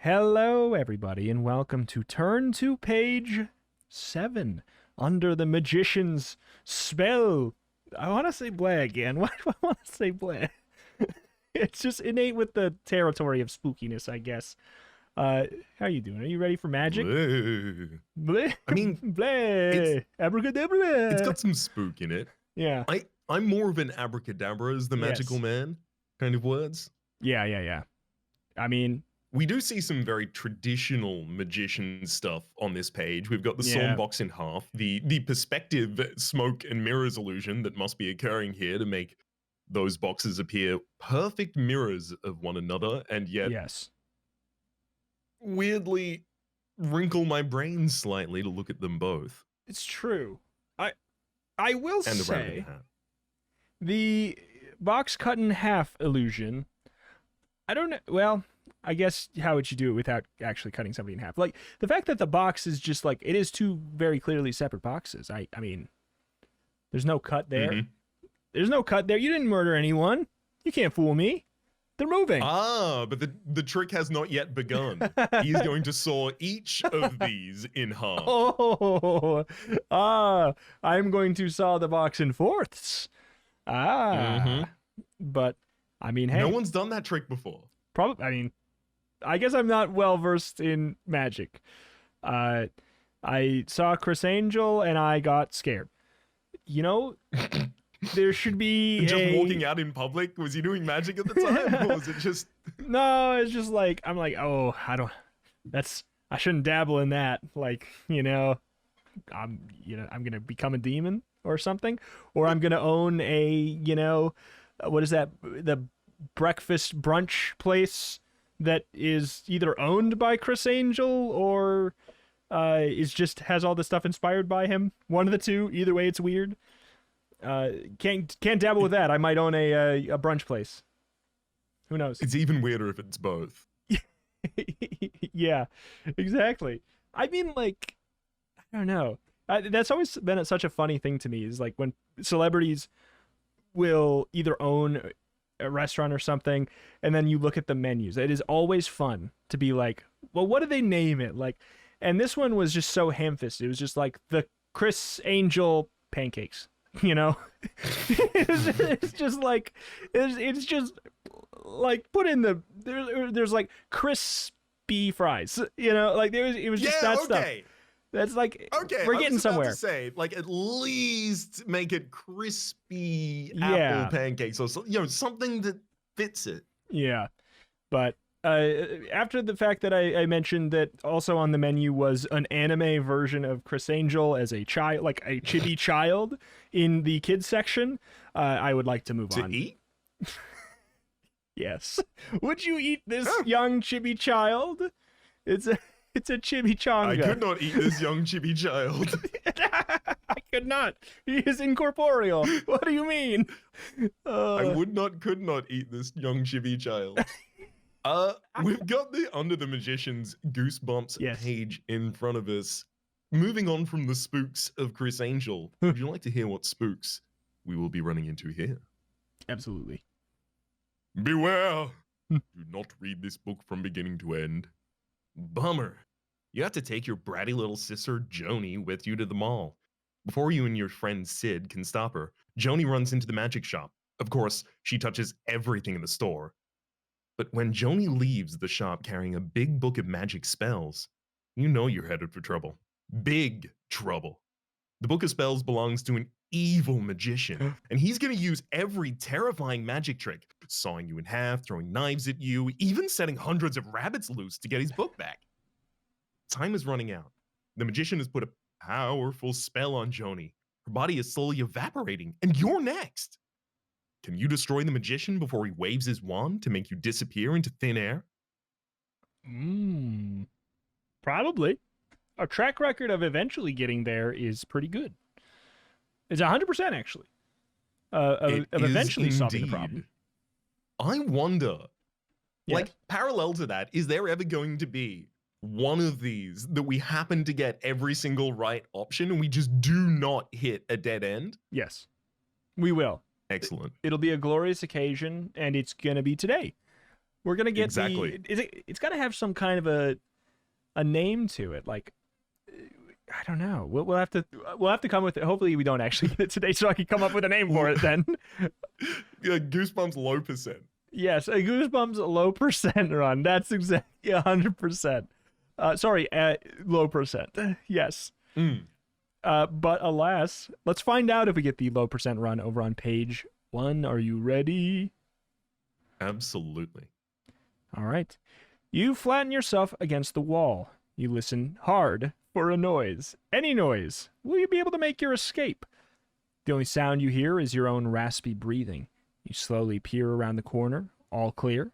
Hello, everybody, and welcome to Turn to Page 7, Under the Magician's Spell. I want to say bleh again. Why do I want to say bleh? It's just innate with the territory of spookiness, I guess. How you doing? Are you ready for magic? Bleh. Bleh. I mean, bleh. Abracadabra. it's got some spook in it. Yeah. I'm more of an abracadabra as the magical man kind of words. Yeah. I mean, we do see some very traditional magician stuff on this page. We've got the sawn box in half, the perspective smoke and mirrors illusion that must be occurring here to make those boxes appear perfect mirrors of one another, and yet weirdly wrinkle my brain slightly to look at them both. It's true. I will and say the box cut in half illusion. I don't know. Well, I guess how would you do it without actually cutting somebody in half? Like the fact that the box is just like it is two very clearly separate boxes. I mean, there's no cut there. Mm-hmm. There's no cut there. You didn't murder anyone. You can't fool me. They're moving. Ah, but the trick has not yet begun. He's going to saw each of these in half. I'm going to saw the box in fourths. But I mean, hey, no one's done that trick before. Probably. I mean, I guess I'm not well versed in magic. I saw Chris Angel and I got scared. You know, there should be just walking out in public. Was he doing magic at the time, or was it just? No, it's just like I'm like, oh, I shouldn't dabble in that. Like, I'm gonna become a demon or something, or I'm gonna own a, what is that? The breakfast brunch place that is either owned by Chris Angel or has all this stuff inspired by him. One of the two. Either way, it's weird. Can't dabble with that. I might own a brunch place. Who knows? It's even weirder if it's both. Yeah, exactly. I mean, like, I don't know. That's always been such a funny thing to me, is like when celebrities will either own a restaurant or something, and then you look at the menus. It is always fun to be like, well, what do they name it? Like, and this one was just so ham-fisted. It was just like the Chris Angel pancakes. It's just like put in there's like crispy fries. Like it was just that stuff. That's like, okay, we're getting somewhere. To say, like, at least make it crispy apple pancakes or something that fits it. Yeah, but after the fact that I mentioned that also on the menu was an anime version of Chris Angel as a child, like a chibi child in the kids section, I would like to move on. To eat? Yes. Would you eat this young chibi child? It's a chimichanga. I could not eat this young chibi child. I could not. He is incorporeal. What do you mean? I could not eat this young chibi child. We've got the Under the Magician's Goosebumps page in front of us. Moving on from the spooks of Chris Angel, would you like to hear what spooks we will be running into here? Absolutely. Beware! Do not read this book from beginning to end. Bummer. You have to take your bratty little sister, Joni, with you to the mall. Before you and your friend Sid can stop her, Joni runs into the magic shop. Of course, she touches everything in the store. But when Joni leaves the shop carrying a big book of magic spells, you know you're headed for trouble. Big trouble. The book of spells belongs to an evil magician, and he's going to use every terrifying magic trick, sawing you in half, throwing knives at you, even setting hundreds of rabbits loose to get his book back. Time is running out. The magician has put a powerful spell on Joni. Her body is slowly evaporating, and you're next. Can you destroy the magician before he waves his wand to make you disappear into thin air? Probably. Our track record of eventually getting there is pretty good. It's 100% actually. Of eventually solving the problem. I wonder, like, parallel to that, is there ever going to be one of these that we happen to get every single right option and we just do not hit a dead end? Yes, we will. Excellent. It'll be a glorious occasion, and it's going to be today. We're gonna get Exactly. It's got to have some kind of a name to it. Like, I don't know. We'll have to come with it. Hopefully, we don't actually get it today, so I can come up with a name for it then. Yeah, Goosebumps low percent. Yes, a Goosebumps low percent run. That's exactly 100%. Sorry, low percent. Yes. But alas, let's find out if we get the low percent run over on page 1. Are you ready? Absolutely. All right. You flatten yourself against the wall. You listen hard for a noise. Any noise. Will you be able to make your escape? The only sound you hear is your own raspy breathing. You slowly peer around the corner. All clear.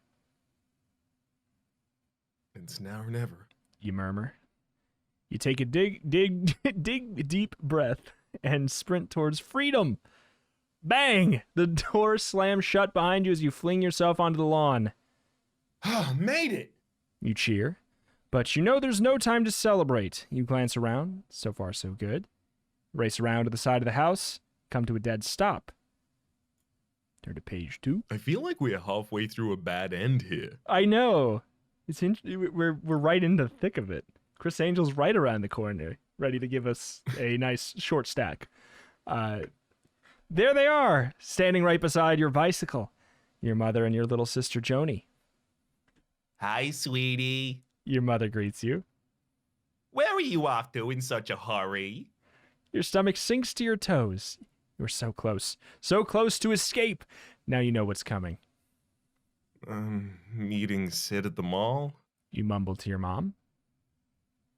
It's now or never. You murmur. You take a dig deep breath and sprint towards freedom. Bang! The door slams shut behind you as you fling yourself onto the lawn. Oh, made it! You cheer, but you know there's no time to celebrate. You glance around. So far, so good. Race around to the side of the house. Come to a dead stop. Turn to page 2. I feel like we're halfway through a bad end here. I know. We're right in the thick of it. Chris Angel's right around the corner, ready to give us a nice short stack. There they are, standing right beside your bicycle. Your mother and your little sister Joni. Hi, sweetie. Your mother greets you. Where are you off to in such a hurry? Your stomach sinks to your toes. You were so close to escape. Now you know what's coming. Meeting Sid at the mall? You mumble to your mom.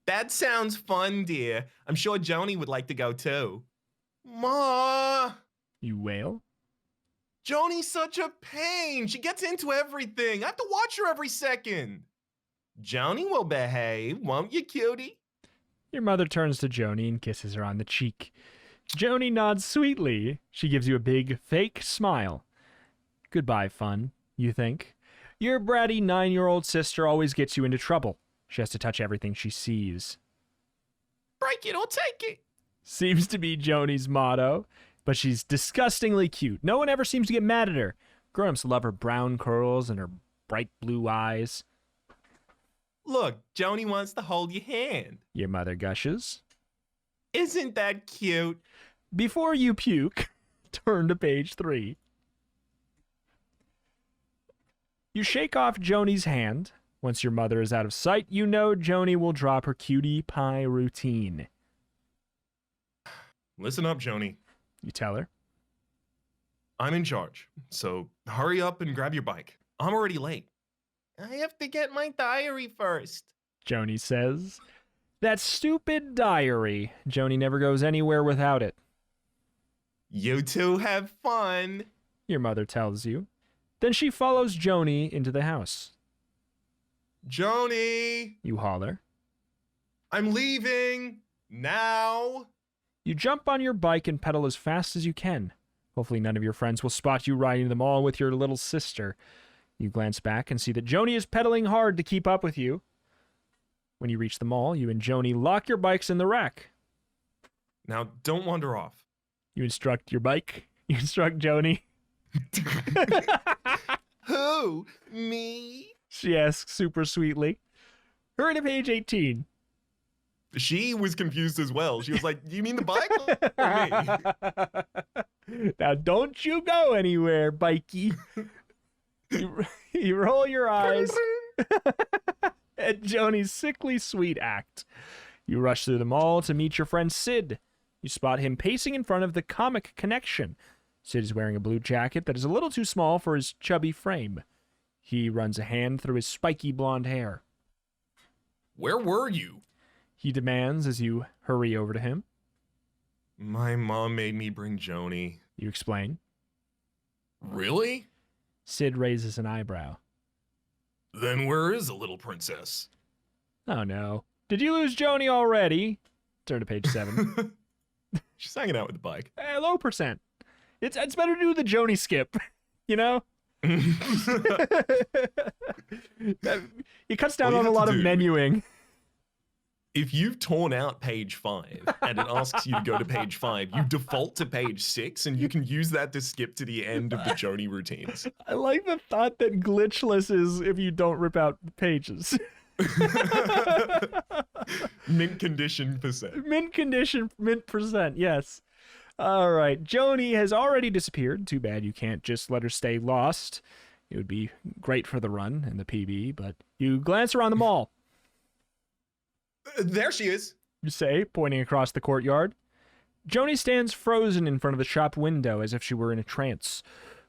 That sounds fun, dear. I'm sure Joni would like to go too. Ma! You wail. Joni's such a pain. She gets into everything. I have to watch her every second. Joni will behave, won't you, cutie? Your mother turns to Joni and kisses her on the cheek. Joni nods sweetly. She gives you a big, fake smile. Goodbye, fun, you think. Your bratty 9-year-old sister always gets you into trouble. She has to touch everything she sees. Break it or take it. Seems to be Joni's motto, but she's disgustingly cute. No one ever seems to get mad at her. Grown-ups love her brown curls and her bright blue eyes. Look, Joni wants to hold your hand. Your mother gushes. Isn't that cute? Before you puke, turn to page 3. You shake off Joni's hand. Once your mother is out of sight, you know Joni will drop her cutie pie routine. Listen up, Joni. You tell her. I'm in charge, so hurry up and grab your bike. I'm already late. I have to get my diary first, Joni says. That stupid diary. Joni never goes anywhere without it. You two have fun, Your mother tells you. Then she follows Joni into the house. Joni! You holler. I'm leaving now. You jump on your bike and pedal as fast as you can. Hopefully none of your friends will spot you riding the mall with your little sister. You glance back and see that Joni is pedaling hard to keep up with you. When you reach the mall, you and Joni lock your bikes in the rack. Now, don't wander off. You instruct your bike. You instruct Joni. Who? Me? She asks super sweetly. Hurry to page 18. She was confused as well. She was like, you mean the bike or me? Now don't you go anywhere, bikey. You roll your eyes at Joni's sickly sweet act. You rush through the mall to meet your friend Sid. You spot him pacing in front of the Comic Connection. Sid is wearing a blue jacket that is a little too small for his chubby frame. He runs a hand through his spiky blonde hair. Where were you? He demands as you hurry over to him. My mom made me bring Joni. You explain. Really? Sid raises an eyebrow. Then where is the little princess? Oh no. Did you lose Joni already? Turn to page 7. She's hanging out with the bike. Low percent. It's better to do the Joni skip, you know? It cuts down Well, on you a have lot to of do- menuing. if you've torn out page 5 and it asks you to go to page 5, you default to page 6 and you can use that to skip to the end of the Joni routines. I like the thought that glitchless is if you don't rip out pages. Mint condition percent. Mint condition, mint percent, yes. All right, Joni has already disappeared. Too bad you can't just let her stay lost. It would be great for the run and the PB, but you glance around the mall. There she is. You say, pointing across the courtyard. Joni stands frozen in front of the shop window as if she were in a trance.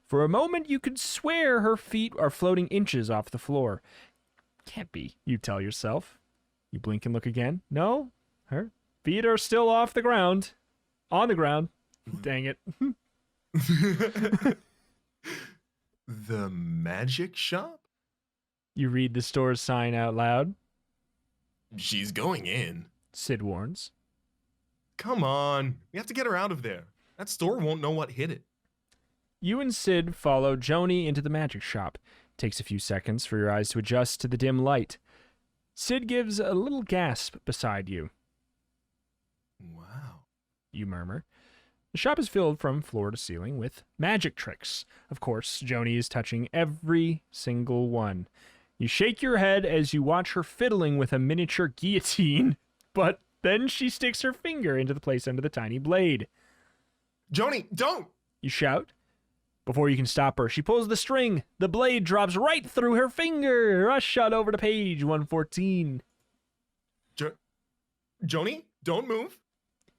For a moment, you could swear her feet are floating inches off the floor. Can't be, you tell yourself. You blink and look again. No, her feet are still off the ground. On the ground. Dang it. The magic shop? You read the store's sign out loud. She's going in. Sid warns. Come on. We have to get her out of there. That store won't know what hit it. You and Sid follow Joni into the magic shop. It takes a few seconds for your eyes to adjust to the dim light. Sid gives a little gasp beside you. Wow. You murmur. The shop is filled from floor to ceiling with magic tricks. Of course, Joni is touching every single one. You shake your head as you watch her fiddling with a miniature guillotine, but then she sticks her finger into the place under the tiny blade. Joni, don't! You shout. Before you can stop her, she pulls the string. The blade drops right through her finger. Rush on over to page 114. Joni, don't move.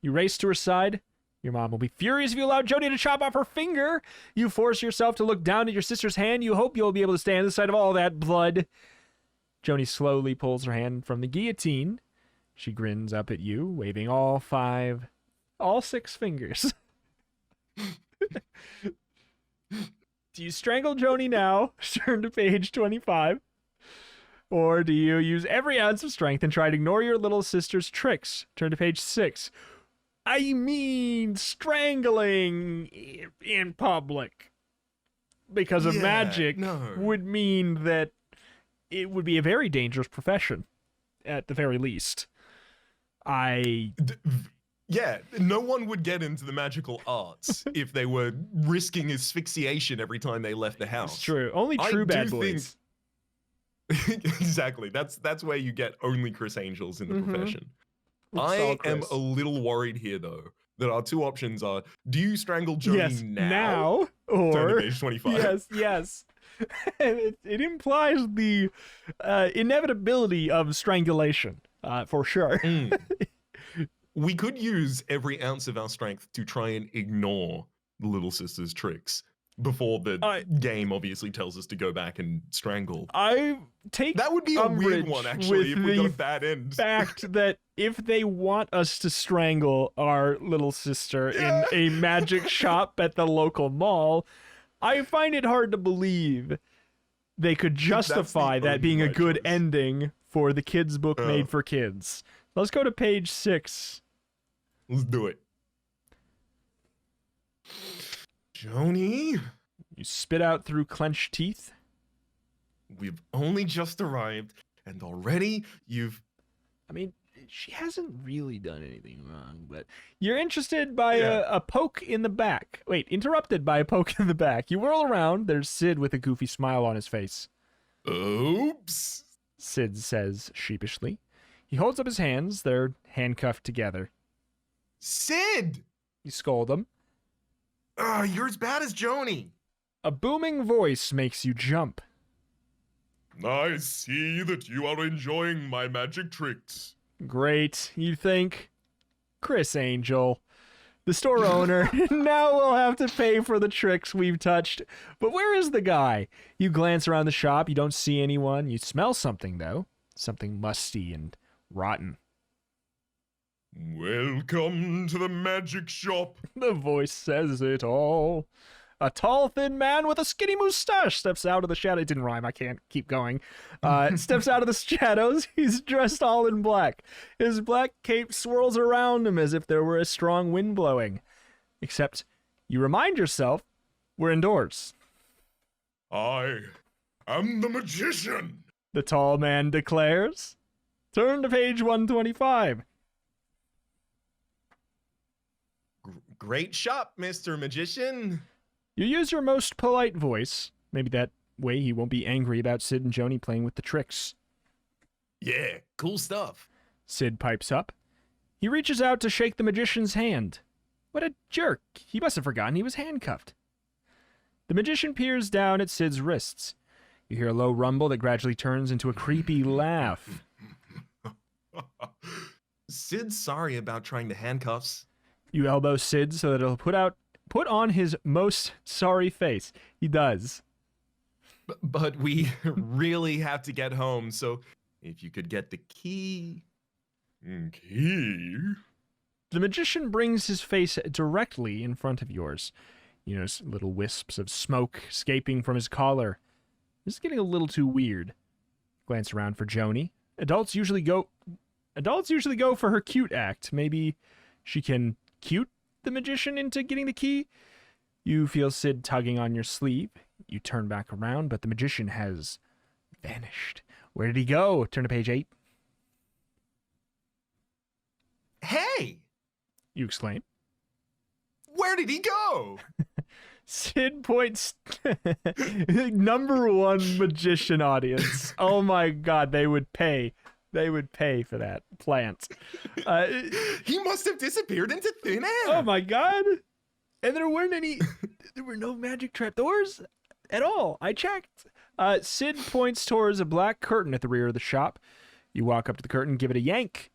You race to her side. Your mom will be furious if you allow Joni to chop off her finger. You force yourself to look down at your sister's hand. You hope you'll be able to stand the sight of all that blood. Joni slowly pulls her hand from the guillotine. She grins up at you, waving all 6 fingers. Do you strangle Joni now? Turn to page 25. Or do you use every ounce of strength and try to ignore your little sister's tricks? Turn to page 6. I mean, strangling in public because of magic would mean that it would be a very dangerous profession, at the very least. Yeah, no one would get into the magical arts if they were risking asphyxiation every time they left the house. It's true. Only true bad boys. Exactly. That's where you get only Chris Angels in the profession. I am a little worried here, though, that our two options are, do you strangle Joni now? Or... Turn to page 25. Yes. it implies the inevitability of strangulation, for sure. We could use every ounce of our strength to try and ignore the little sister's tricks before the game obviously tells us to go back and strangle. I take that would be a weird one, actually, if we got a bad end. Fact that if they want us to strangle our little sister in a magic shop at the local mall, I find it hard to believe they could justify that being a good ending for the kids' book made for kids. Let's go to page 6. Let's do it. Joni? You spit out through clenched teeth. We've only just arrived, and already you've... I mean, she hasn't really done anything wrong, but you're interested by a poke in the back. Wait, interrupted by a poke in the back. You whirl around. There's Sid with a goofy smile on his face. Oops, Sid says sheepishly. He holds up his hands. They're handcuffed together. Sid! You scold him. You're as bad as Joni. A booming voice makes you jump. I see that you are enjoying my magic tricks. Great, you think? Chris Angel, the store owner, now we'll have to pay for the tricks we've touched. But where is the guy? You glance around the shop. You don't see anyone. You smell something, though. Something musty and rotten. Welcome to the magic shop. The voice says it all. A tall, thin man with a skinny mustache steps out of the shadow. It didn't rhyme. I can't keep going. Steps out of the shadows. He's dressed all in black. His black cape swirls around him as if there were a strong wind blowing. Except you remind yourself we're indoors. I am the magician, the tall man declares. Turn to page 125. Great shop, Mr. Magician. You use your most polite voice. Maybe that way he won't be angry about Sid and Joni playing with the tricks. Yeah, cool stuff. Sid pipes up. He reaches out to shake the magician's hand. What a jerk. He must have forgotten he was handcuffed. The magician peers down at Sid's wrists. You hear a low rumble that gradually turns into a creepy laugh. Sid's sorry about trying the handcuffs. You elbow Sid so that he'll put on his most sorry face. He does. But we really have to get home, so if you could get the key. Key? The magician brings his face directly in front of yours. You notice little wisps of smoke escaping from his collar. This is getting a little too weird. Glance around for Joni. Adults usually go for her cute act. Maybe she can cute the magician into getting the key. You feel Sid tugging on your sleeve. You turn back around, but the magician has vanished. Where did he go? Turn to page 8. Hey! You exclaim. Where did he go? Sid points. Number one magician audience. Oh my god, they would pay. They would pay for that plant. He must have disappeared into thin air. Oh my god. And there were no magic trapdoors at all. I checked. Sid points towards a black curtain at the rear of the shop. You walk up to the curtain, give it a yank.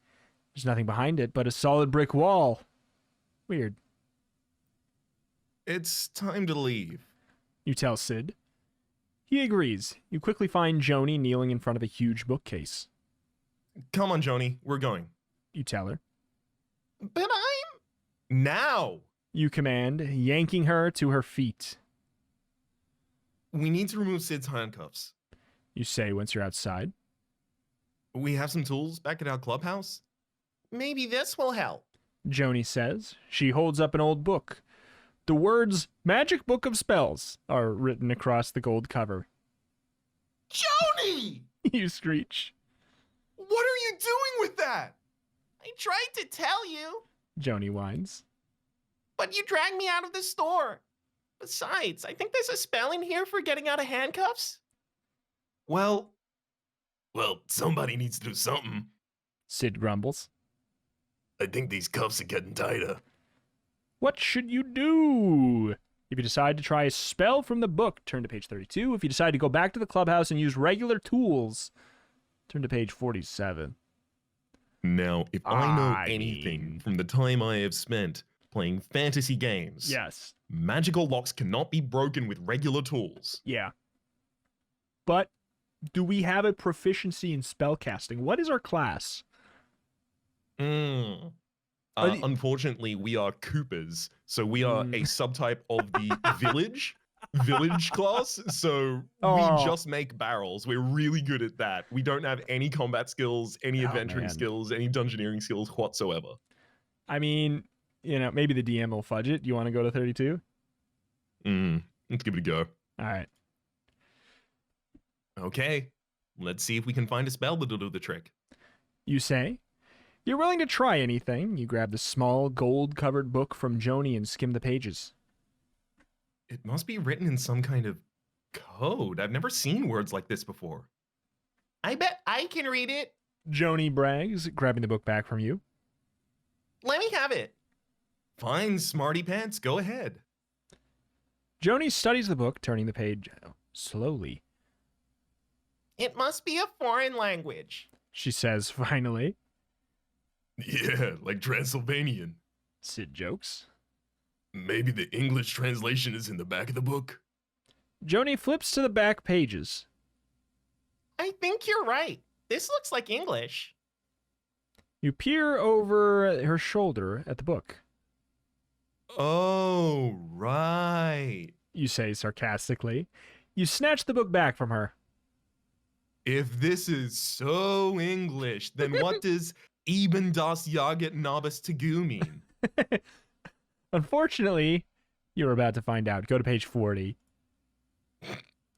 There's nothing behind it but a solid brick wall. Weird. It's time to leave. You tell Sid. He agrees. You quickly find Joni kneeling in front of a huge bookcase. Come on, Joni, we're going. You tell her. But I'm... Now! You command, yanking her to her feet. We need to remove Sid's handcuffs. You say once you're outside. We have some tools back at our clubhouse. Maybe this will help. Joni says. She holds up an old book. The words Magic Book of Spells are written across the gold cover. Joni! You screech. What are you doing with that? I tried to tell you. Joni whines. But you dragged me out of the store. Besides, I think there's a spell in here for getting out of handcuffs. Well, somebody needs to do something. Sid grumbles. I think these cuffs are getting tighter. What should you do? If you decide to try a spell from the book, turn to page 32. If you decide to go back to the clubhouse and use regular tools, turn to page 47. Now, if I know anything from the time I have spent playing fantasy games, yes, magical locks cannot be broken with regular tools. Yeah. But do we have a proficiency in spellcasting? What is our class? Unfortunately, we are Coopers, so we are a subtype of the village class. So we just make barrels. We're really good at that. We don't have any combat skills, any adventuring skills, any dungeoneering skills whatsoever. I mean, maybe the DM will fudge it. You want to go to 32? Let's give it a go. All right. Okay. Let's see if we can find a spell that'll do the trick. You say? You're willing to try anything. You grab the small, gold-covered book from Joni and skim the pages. It must be written in some kind of code. I've never seen words like this before. I bet I can read it. Joni brags, grabbing the book back from you. Let me have it. Fine, smarty pants. Go ahead. Joni studies the book, turning the page slowly. It must be a foreign language, she says finally. Yeah, like Transylvanian. Sid jokes. Maybe the English translation is in the back of the book. Joni flips to the back pages. I think you're right. This looks like English. You peer over her shoulder at the book. Oh, right. You say sarcastically. You snatch the book back from her. If this is so English, then what does Eben das Jaget Nabis Tagu mean? Unfortunately, you're about to find out. Go to page 40.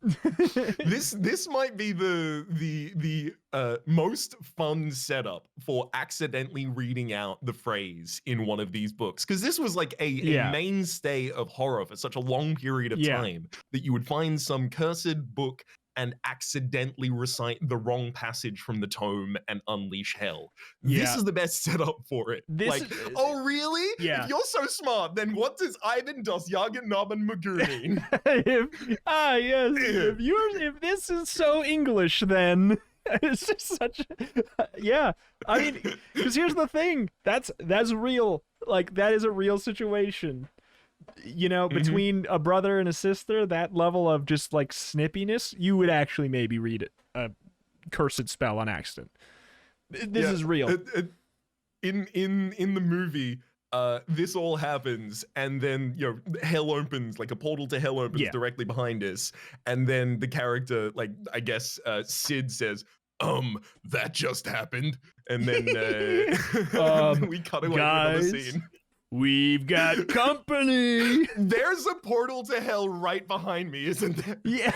This might be the most fun setup for accidentally reading out the phrase in one of these books, because this was like a mainstay of horror for such a long period of time that you would find some cursed book and accidentally recite the wrong passage from the tome and unleash hell. This is the best setup for it. Oh really? Yeah. If you're so smart, then what does Ivan does Yagen Naben Magoo mean? If this is so English, then it's just such I mean, because here's the thing, that's real. Like, that is a real situation, you know, between a brother and a sister. That level of just like snippiness, you would actually maybe read a cursed spell on accident. This is real. In the movie, this all happens, and then, you know, hell opens, like a portal to hell opens directly behind us, and then the character, like, I guess Sid says, that just happened, and then we cut away guys, to another scene. We've got company. There's a portal to hell right behind me, isn't there? Yeah.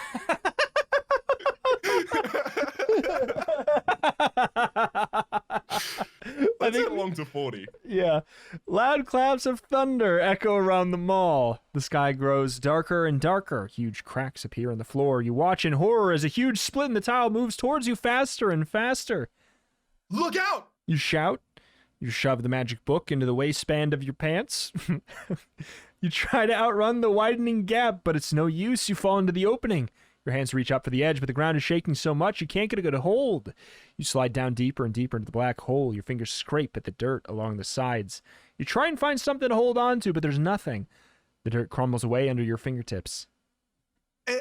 Let's get along to 40. Yeah. Loud claps of thunder echo around the mall. The sky grows darker and darker. Huge cracks appear in the floor. You watch in horror as a huge split in the tile moves towards you faster and faster. Look out! You shout. You shove the magic book into the waistband of your pants. You try to outrun the widening gap, but it's no use. You fall into the opening. Your hands reach up for the edge, but the ground is shaking so much you can't get a good hold. You slide down deeper and deeper into the black hole. Your fingers scrape at the dirt along the sides. You try and find something to hold on to, but there's nothing. The dirt crumbles away under your fingertips.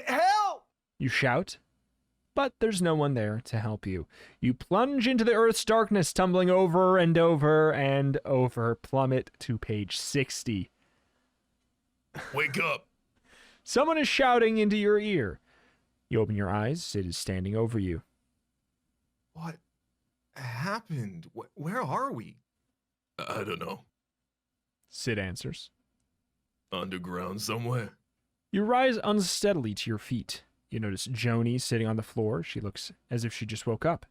Help! You shout, but there's no one there to help you. You plunge into the earth's darkness, tumbling over and over and over. Plummet to page 60. Wake up! Someone is shouting into your ear. You open your eyes. Sid is standing over you. What happened? Where are we? I don't know. Sid answers. Underground somewhere. You rise unsteadily to your feet. You notice Joni sitting on the floor. She looks as if she just woke up.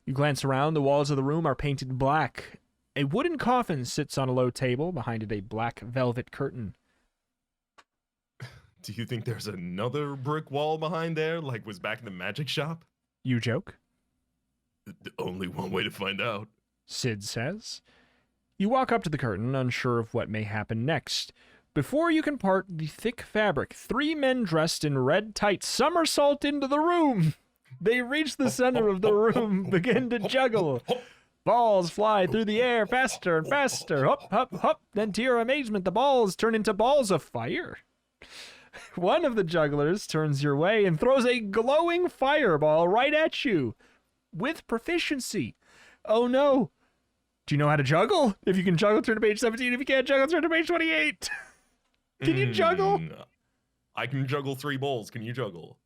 You glance around. The walls of the room are painted black. A wooden coffin sits on a low table. Behind it, a black velvet curtain. Do you think there's another brick wall behind there, like was back in the magic shop? You joke. Only one way to find out, Sid says. You walk up to the curtain, unsure of what may happen next. Before you can part the thick fabric, 3 men dressed in red tights somersault into the room. They reach the center of the room, begin to juggle. Balls fly through the air faster and faster. Hop, hop, hop. Then to your amazement, the balls turn into balls of fire. One of the jugglers turns your way and throws a glowing fireball right at you. With proficiency. Oh no. Do you know how to juggle? If you can juggle, turn to page 17. If you can't juggle, turn to page 28. Can you juggle? I can juggle 3 balls. Can you juggle?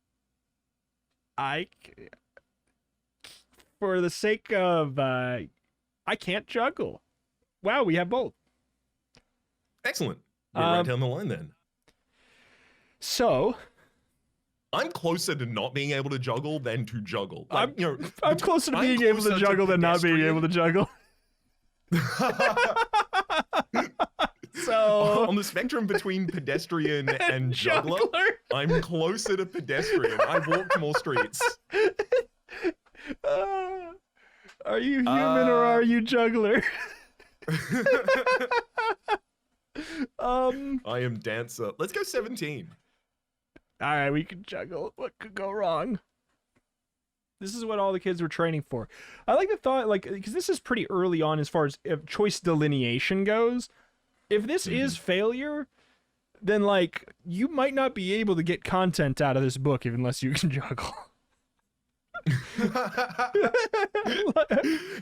For the sake of, I can't juggle. Wow, we have both. Excellent. We're right down the line then. So, I'm closer to not being able to juggle than to juggle. Like, I'm closer to being able to juggle than not being able to juggle. So, on the spectrum between pedestrian and juggler, I'm closer to pedestrian. I walk more streets. Are you human or are you juggler? I am dancer. Let's go 17. All right, we can juggle. What could go wrong? This is what all the kids were training for. I like the thought, like, because this is pretty early on as far as choice delineation goes. If this is failure, then, like, you might not be able to get content out of this book unless you can juggle.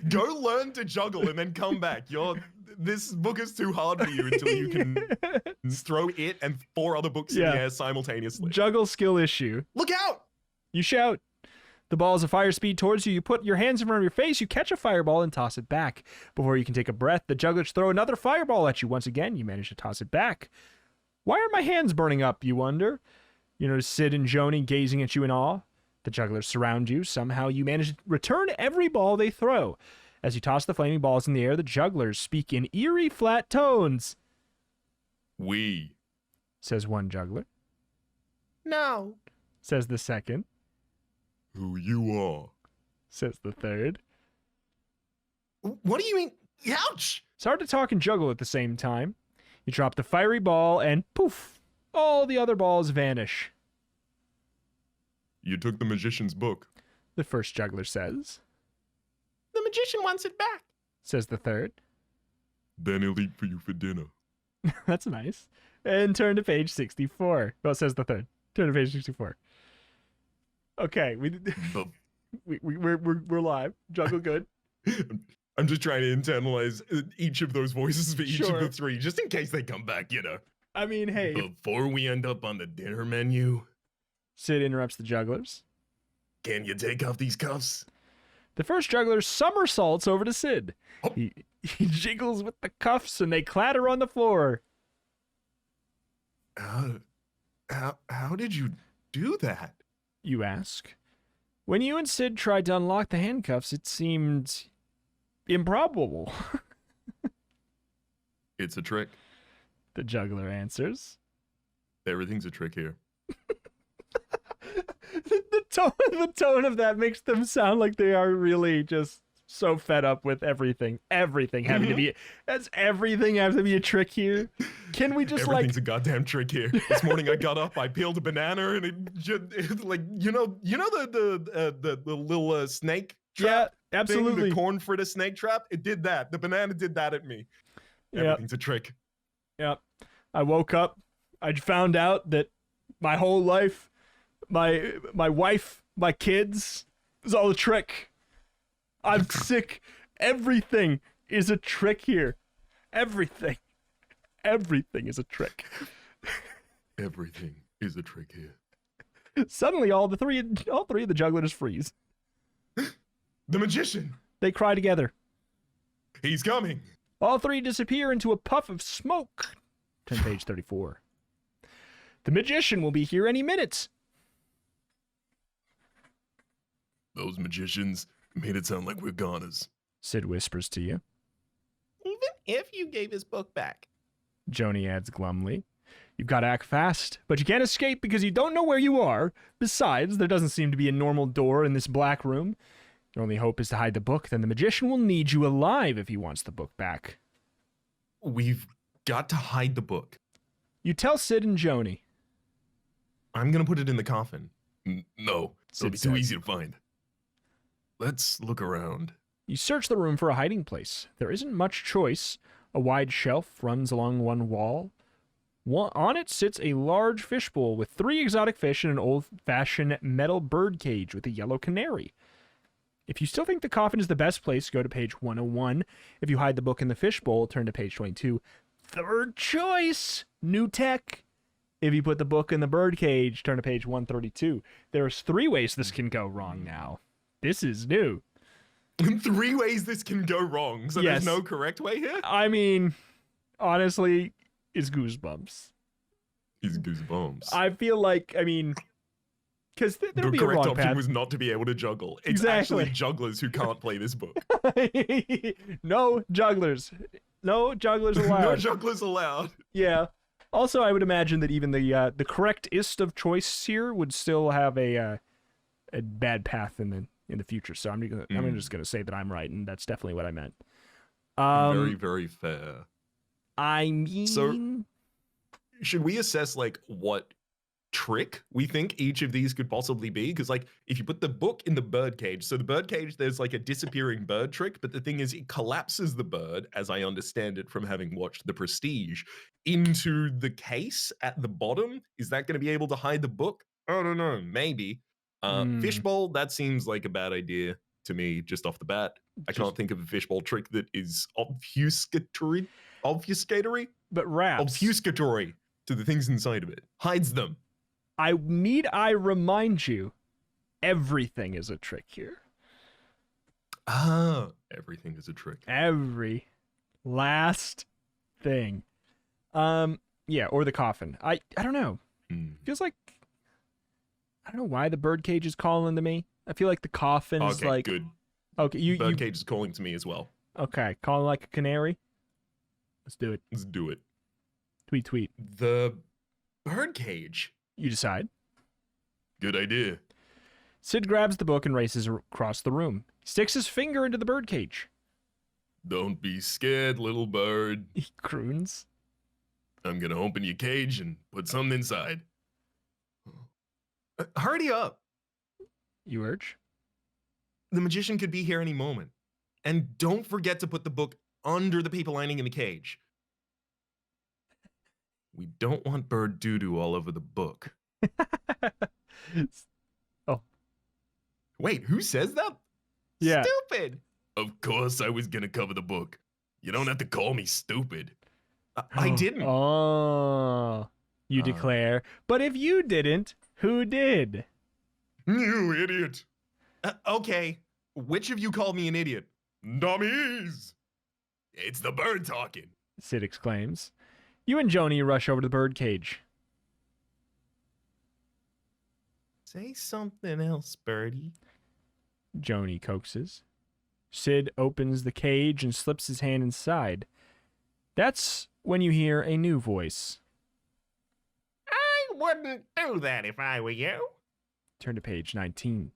Go learn to juggle and then come back. This book is too hard for you until you can throw it and 4 other books in the air simultaneously. Juggle skill issue. Look out! You shout. The ball is a fire speed towards you. You put your hands in front of your face. You catch a fireball and toss it back. Before you can take a breath, the jugglers throw another fireball at you. Once again, you manage to toss it back. Why are my hands burning up, you wonder? You notice Sid and Joni gazing at you in awe. The jugglers surround you. Somehow you manage to return every ball they throw. As you toss the flaming balls in the air, the jugglers speak in eerie, flat tones. We, says one juggler. No, says the second. Who you are, says the third. What do you mean? Ouch! It's hard to talk and juggle at the same time. You drop the fiery ball and poof, all the other balls vanish. You took the magician's book. The first juggler says. The magician wants it back, says the third. Then he'll eat for you for dinner. That's nice. And turn to page 64. Well, says the third. Turn to page 64. Okay, we're live. Juggle good. I'm just trying to internalize each of those voices for each of the three, just in case they come back, you know. I mean, hey. Before we end up on the dinner menu. Sid interrupts the jugglers. Can you take off these cuffs? The first juggler somersaults over to Sid. Oh. He jiggles with the cuffs and they clatter on the floor. How did you do that? You ask. When you and Sid tried to unlock the handcuffs, it seemed improbable. It's a trick. The juggler answers. Everything's a trick here. The tone of that makes them sound like they are really just so fed up with everything. Everything having to be... Does everything have to be a trick here? Can we just Everything's a goddamn trick here. This morning I got up, I peeled a banana, and it like, you know the little snake trap? Yeah, absolutely. Thing, the corn fritter snake trap? It did that. The banana did that at me. Everything's a trick. Yep. I woke up. I found out that my whole life, my wife, my kids, is all a trick. I'm sick. Everything is a trick here. Everything. Everything is a trick. Everything is a trick here. Suddenly, all three of the jugglers freeze. The magician. They cry together. He's coming. All three disappear into a puff of smoke. Turn page 34. The magician will be here any minute. Those magicians made it sound like we're goners. Sid whispers to you. Even if you gave his book back. Joni adds glumly. You've got to act fast, but you can't escape because you don't know where you are. Besides, there doesn't seem to be a normal door in this black room. Your only hope is to hide the book, then the magician will need you alive if he wants the book back. We've got to hide the book. You tell Sid and Joni. I'm going to put it in the coffin. No, it'll be too easy to find. Let's look around. You search the room for a hiding place. There isn't much choice. A wide shelf runs along one wall. On it sits a large fishbowl with 3 exotic fish and an old-fashioned metal bird cage with a yellow canary. If you still think the coffin is the best place, go to page 101. If you hide the book in the fishbowl, turn to page 22. Third choice, new tech. If you put the book in the bird cage, turn to page 132. There's 3 ways this can go wrong now. This is new. 3 ways this can go wrong, so yes. There's no correct way here? I mean, honestly, it's Goosebumps. It's Goosebumps. I feel like, I mean... Because there'll be a wrong path. The correct option was not to be able to juggle. It's actually jugglers who can't play this book. No jugglers. No jugglers allowed. No jugglers allowed. Yeah. Also, I would imagine that even the correctest of choice here would still have a bad path in the future. So I'm just gonna say that I'm right, and that's definitely what I meant. Very, very fair. I mean, so should we assess like what trick we think each of these could possibly be? Because like if you put the book in the bird cage, so the bird cage, there's like a disappearing bird trick, but the thing is it collapses the bird, as I understand it from having watched The Prestige, into the case at the bottom. Is that going to be able to hide the book? I don't know, maybe. Fishbowl, that seems like a bad idea to me just off the bat. I can't think of a fishbowl trick that is obfuscatory, but wraps. Obfuscatory to the things inside of it. Hides them. I remind you, everything is a trick here. Everything is a trick. Every last thing. Yeah, or the coffin. I don't know. Feels like I don't know why the birdcage is calling to me. I feel like the coffin is Okay, like, good. okay, you Birdcage is calling to me as well. okay, calling like a canary. Let's do it. Let's do it. Tweet, tweet. The birdcage. You decide. Good idea. Sid grabs the book and races across the room. He sticks his finger into the birdcage. Don't be scared, little bird. He croons. I'm gonna open your cage and put something inside. Hurry up. You urge. The magician could be here any moment. And don't forget to put the book under the paper lining in the cage. We don't want bird doo-doo all over the book. Oh. Wait, who says that? Yeah. Stupid. Of course I was gonna cover the book. You don't have to call me stupid. I didn't. Oh, you declare. But if you didn't, who did? You idiot. Okay, which of you called me an idiot? Dummies. It's the bird talking. Sid exclaims. You and Joni rush over to the birdcage. Say something else, birdie. Joni coaxes. Sid opens the cage and slips his hand inside. That's when you hear a new voice. I wouldn't do that if I were you. Turn to page 19.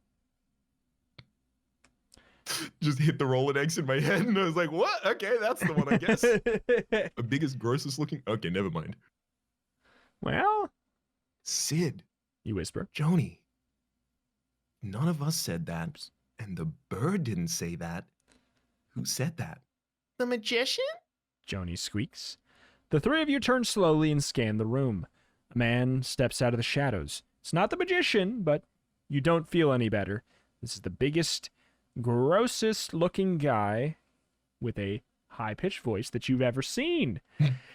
Just hit the Rolodex in my head and I was like, what? Okay, that's the one, I guess. The biggest, grossest looking. Okay, never mind. Well, Sid, you whisper. Joni, none of us said that. And the bird didn't say that. Who said that? The magician? Joni squeaks. The three of you turn slowly and scan the room. A man steps out of the shadows. It's not the magician, but you don't feel any better. This is the biggest, grossest looking guy with a high-pitched voice that you've ever seen.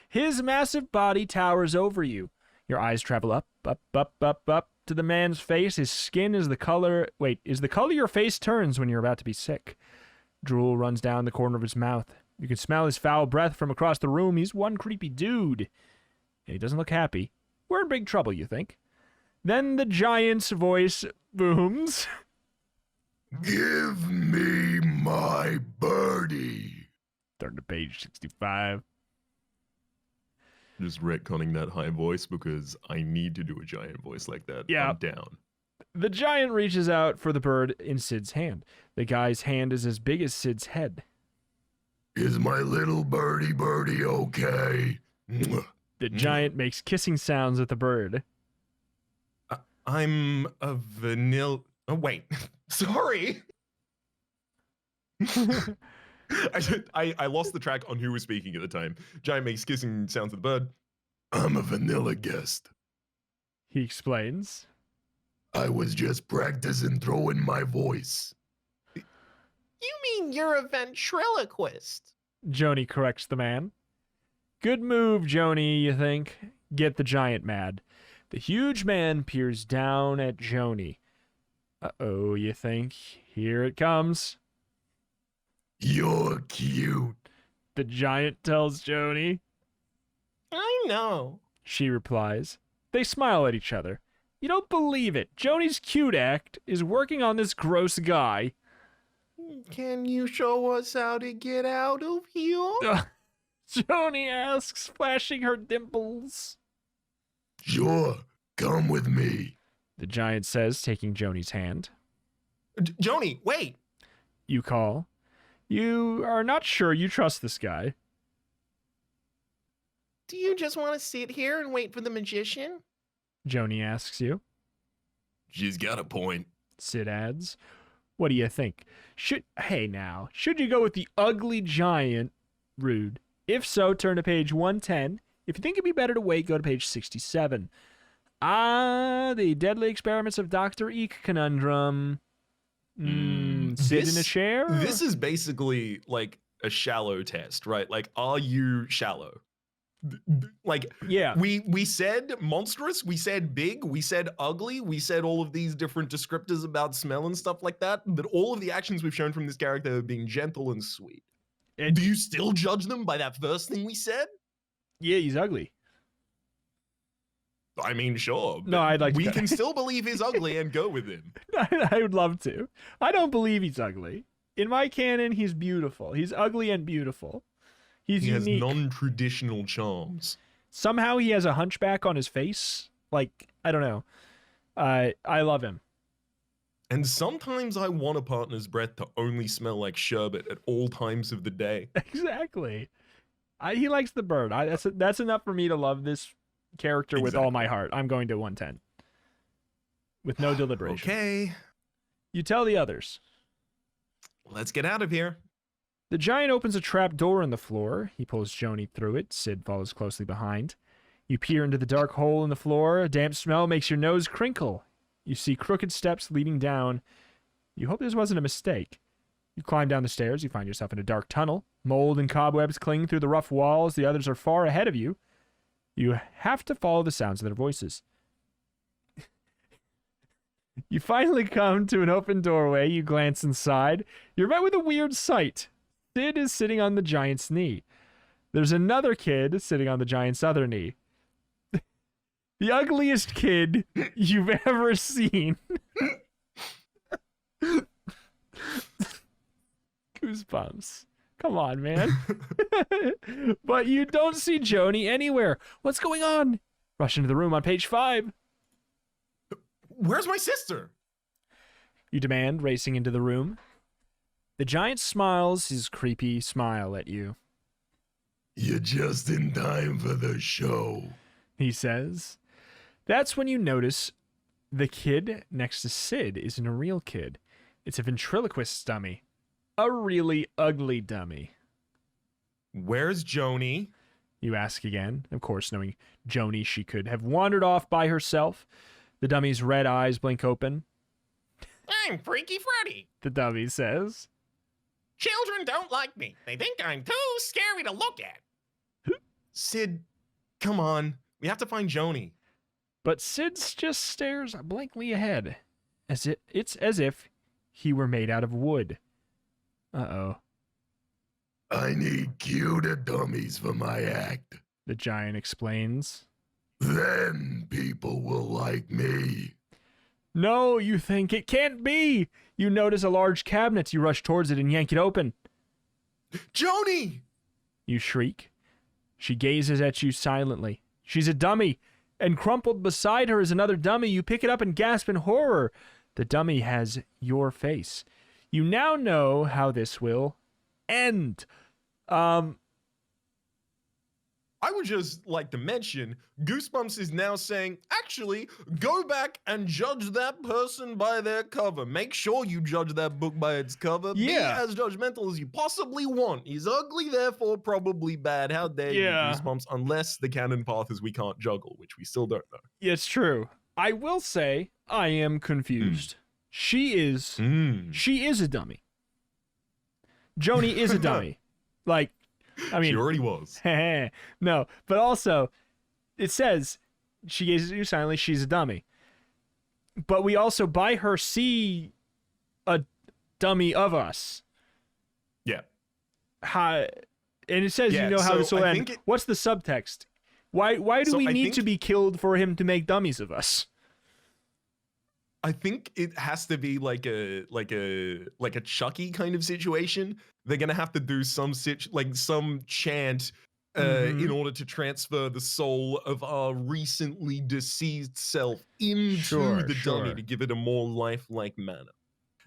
His massive body towers over you. Your eyes travel up, up, up, up, up to the man's face. His skin is the color your face turns when you're about to be sick. Drool runs down the corner of his mouth. You can smell his foul breath from across the room. He's one creepy dude. And he doesn't look happy. We're in big trouble, you think. Then the giant's voice booms. Give me my birdie. Turn to page 65. Just retconning that high voice because I need to do a giant voice like that. Yeah. I'm down. The giant reaches out for the bird in Sid's hand. The guy's hand is as big as Sid's head. Is my little birdie okay? The giant makes kissing sounds at the bird. I'm a vanilla. Oh, wait. Sorry. I lost the track on who was speaking at the time. Giant makes kissing sounds at the bird. I'm a vanilla guest. He explains. I was just practicing throwing my voice. You mean you're a ventriloquist? Joni corrects the man. Good move, Joni, you think? Get the giant mad. The huge man peers down at Joni. Uh-oh, you think? Here it comes. You're cute. The giant tells Joni. I know. She replies. They smile at each other. You don't believe it. Joni's cute act is working on this gross guy. Can you show us how to get out of here? Joni asks, flashing her dimples. Sure, come with me. The giant says, taking Joni's hand. Joni, wait. You call. You are not sure you trust this guy. Do you just want to sit here and wait for the magician? Joni asks you. She's got a point. Sid adds. What do you think? Should you go with the ugly giant? Rude. If so, turn to page 110. If you think it'd be better to wait, go to page 67. The deadly experiments of Dr. Eek conundrum. Sit in a chair? This is basically like a shallow test, right? Like, are you shallow? Like, yeah, we said monstrous, we said big, we said ugly, we said all of these different descriptors about smell and stuff like that, but all of the actions we've shown from this character are being gentle and sweet. Do you still judge them by that first thing we said? Yeah, he's ugly. I mean, sure. No, but I'd like to we go- can still believe he's ugly and go with him. I would love to. I don't believe he's ugly. In my canon, he's beautiful. He's ugly and beautiful. He's He has unique. non-traditional charms. Somehow he has a hunchback on his face. Like, I don't know. I love him. And sometimes I want a partner's breath to only smell like sherbet at all times of the day. Exactly. He likes the bird. That's enough for me to love this character with all my heart. I'm going to 110. With no deliberation. Okay, You tell the others. let's get out of here. The giant opens a trap door in the floor. He pulls Joni through it. Sid follows closely behind. You peer into the dark hole in the floor. A damp smell makes your nose crinkle. You see crooked steps leading down. You hope this wasn't a mistake. You climb down the stairs. You find yourself in a dark tunnel. Mold and cobwebs cling through the rough walls. The others are far ahead of you. You have to follow the sounds of their voices. You finally come to an open doorway. You glance inside. You're met with a weird sight. Sid is sitting on the giant's knee. There's another kid sitting on the giant's other knee. The ugliest kid you've ever seen. Goosebumps. Come on, man. But you don't see Joni anywhere. What's going on? Rush into the room on page 5. Where's my sister? You demand, racing into the room. The giant smiles his creepy smile at you. You're just in time for the show. He says. That's when you notice the kid next to Sid isn't a real kid. It's a ventriloquist dummy. A really ugly dummy. Where's Joni? You ask again. Of course, knowing Joni, she could have wandered off by herself. The dummy's red eyes blink open. I'm Freaky Freddy. The dummy says. Children don't like me. They think I'm too scary to look at. Sid, come on. We have to find Joni. But Sid just stares blankly ahead. It's as if he were made out of wood. Uh-oh. I need cuter dummies for my act. The giant explains. Then people will like me. No, you think it can't be. You notice a large cabinet. You rush towards it and yank it open. Joni! You shriek. She gazes at you silently. She's a dummy, and crumpled beside her is another dummy. You pick it up and gasp in horror. The dummy has your face. You now know how this will end. I would just like to mention, Goosebumps is now saying, actually, go back and judge that person by their cover. Make sure you judge that book by its cover. Yeah. Be as judgmental as you possibly want. He's ugly, therefore probably bad. How dare Yeah. you, Goosebumps? Unless the canon path is we can't juggle, which we still don't know. It's true. I will say I am confused. She is a dummy. Joni is a dummy. Like, I mean, She already was. no, but also it says she gazes at you silently, she's a dummy. But we also by her see a dummy of us. Yeah. And it says Yeah, you know how so this will I end. think it- What's the subtext? Why do So we I need think- to be killed for him to make dummies of us? I think it has to be like a Chucky kind of situation. They're gonna have to do some some chant in order to transfer the soul of our recently deceased self into the dummy to give it a more lifelike manner.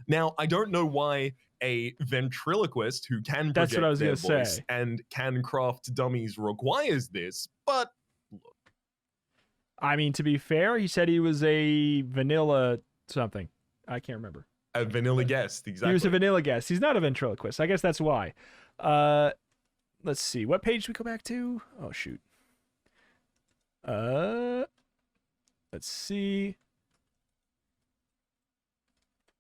Now, I don't know why a ventriloquist who can That's what I was project their gonna voice say. and can craft dummies requires this, but I mean, to be fair, he said he was a vanilla something. I can't remember. a vanilla guest, exactly. He was a vanilla guest. He's not a ventriloquist. I guess that's why. Let's see. What page do we go back to? Oh, shoot. Let's see.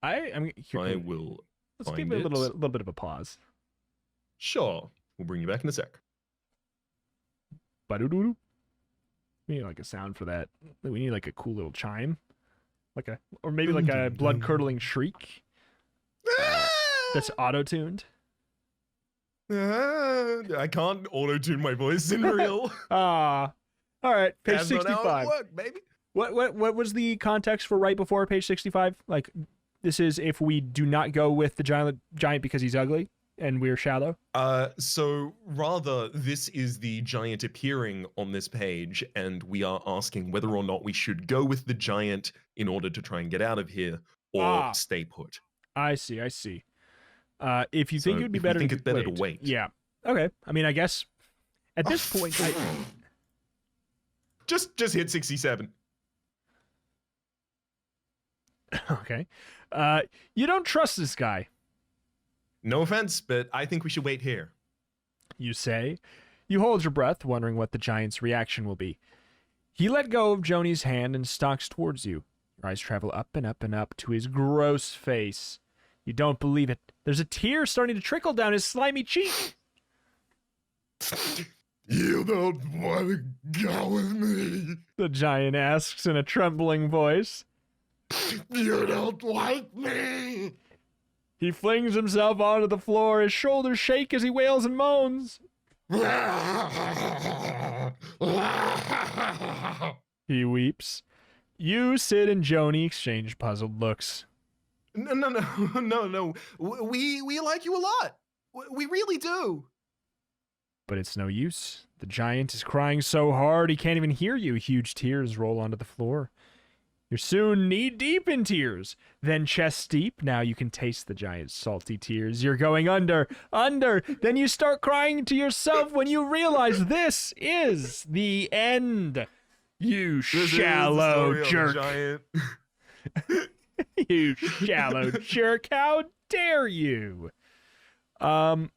I'm here. I will Let's find give it a it. little bit of a pause. Sure. We'll bring you back in a sec. Ba-do-do-do. We need like a sound for that. We need like a cool little chime. Or maybe like a blood-curdling shriek that's auto-tuned. I can't auto-tune my voice in real. Ah, All right, page That's not how it 65. works, baby. What was the context for right before page 65? Like, this is if we do not go with the giant because he's ugly and we're shallow. So rather, this is the giant appearing on this page, and we are asking whether or not we should go with the giant in order to try and get out of here, or stay put. I see. If you think So it would be if we better, think to it's better to wait. Yeah. Okay. I mean, I guess at this point, Just hit 67. okay. You don't trust this guy, No offense, but I think we should wait here. you say. You hold your breath, wondering what the giant's reaction will be. He let go of Joni's hand and stalks towards you. Your eyes travel up and up and up to his gross face. You don't believe it. There's a tear starting to trickle down his slimy cheek. You don't want to go with me. The giant asks in a trembling voice. You don't like me. He flings himself onto the floor. His shoulders shake as he wails and moans. He weeps. You, Sid, and Joni exchange puzzled looks. No. We like you a lot. We really do. But it's no use. The giant is crying so hard he can't even hear you. Huge tears roll onto the floor. You're soon knee-deep in tears, then chest-deep. Now you can taste the giant's salty tears. You're going under. Then you start crying to yourself when you realize this is the end. You shallow jerk. You shallow jerk. How dare you? Wow.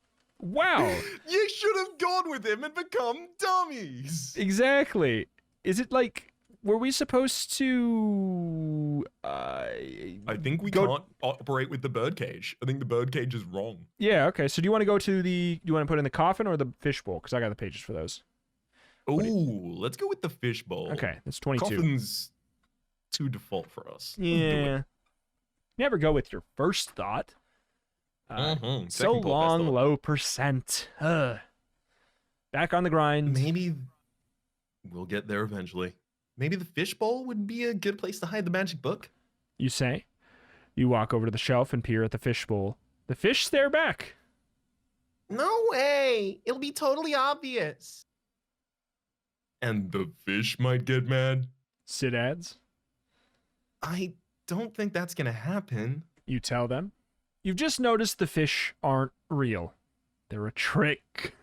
You should have gone with him and become dummies. Exactly. Is it like, were we supposed to I think we can't operate with the birdcage. I think the birdcage is wrong. Yeah, okay. So do you want to go to do you want to put in the coffin or the fishbowl? Because I got the pages for those. Ooh, let's go with the fishbowl. Okay, that's 22. Coffin's too default for us. Yeah. Never go with your first thought. So Second long, thought. low percent. Back on the grind. Maybe we'll get there eventually. Maybe the fishbowl would be a good place to hide the magic book. You say. You walk over to the shelf and peer at the fishbowl. The fish stare back. No way. It'll be totally obvious. And the fish might get mad. Sid adds. I don't think that's gonna happen. You tell them. You've just noticed the fish aren't real. They're a trick.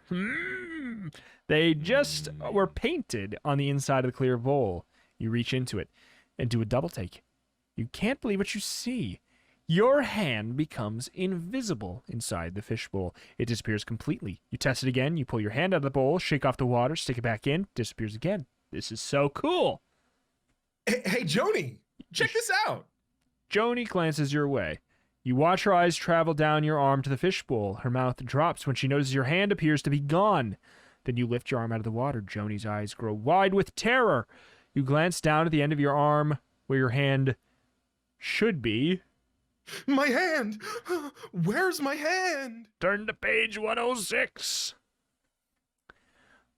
They just were painted on the inside of the clear bowl. You reach into it and do a double take. You can't believe what you see. Your hand becomes invisible inside the fishbowl. It disappears completely. You test it again. You pull your hand out of the bowl, shake off the water, stick it back in, disappears again. This is so cool. Hey, Joni, check this out. Joni glances your way. You watch her eyes travel down your arm to the fishbowl. Her mouth drops when she notices your hand appears to be gone. Then you lift your arm out of the water. Joni's eyes grow wide with terror. You glance down at the end of your arm where your hand should be. My hand! Where's my hand? Turn to page 106.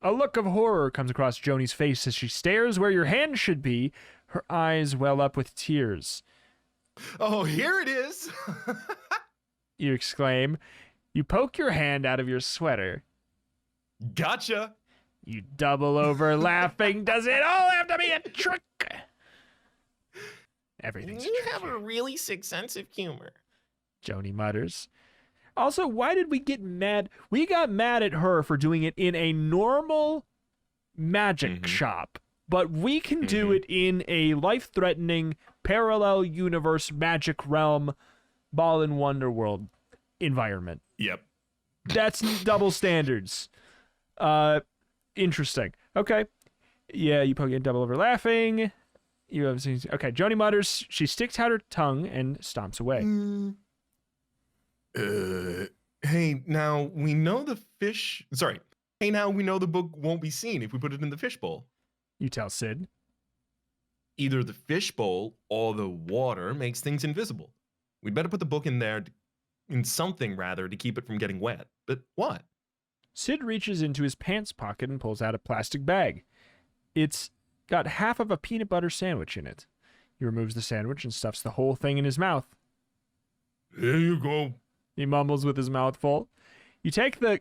A look of horror comes across Joni's face as she stares where your hand should be. Her eyes well up with tears. Oh, here it is! You exclaim. You poke your hand out of your sweater. Gotcha! You double over laughing. Does it all have to be a trick? Everything's You a trick have here. a really sick sense of humor. Joni mutters. Also, why did we get mad? We got mad at her for doing it in a normal magic shop, but we can do it in a life-threatening parallel universe magic realm ball and wonder world environment. Yep. That's double standards. Interesting. Okay. Yeah, you poke it double over laughing. You have seen. Okay, Joni mutters. She sticks out her tongue and stomps away. Hey, now we know the fish. Sorry. Hey, now we know the book won't be seen if we put it in the fishbowl. You tell Sid. Either the fishbowl or the water makes things invisible. We'd better put the book in there, in something rather, to keep it from getting wet. But what? Sid reaches into his pants pocket and pulls out a plastic bag. It's got half of a peanut butter sandwich in it. He removes the sandwich and stuffs the whole thing in his mouth. There you go. He mumbles with his mouth full. You take the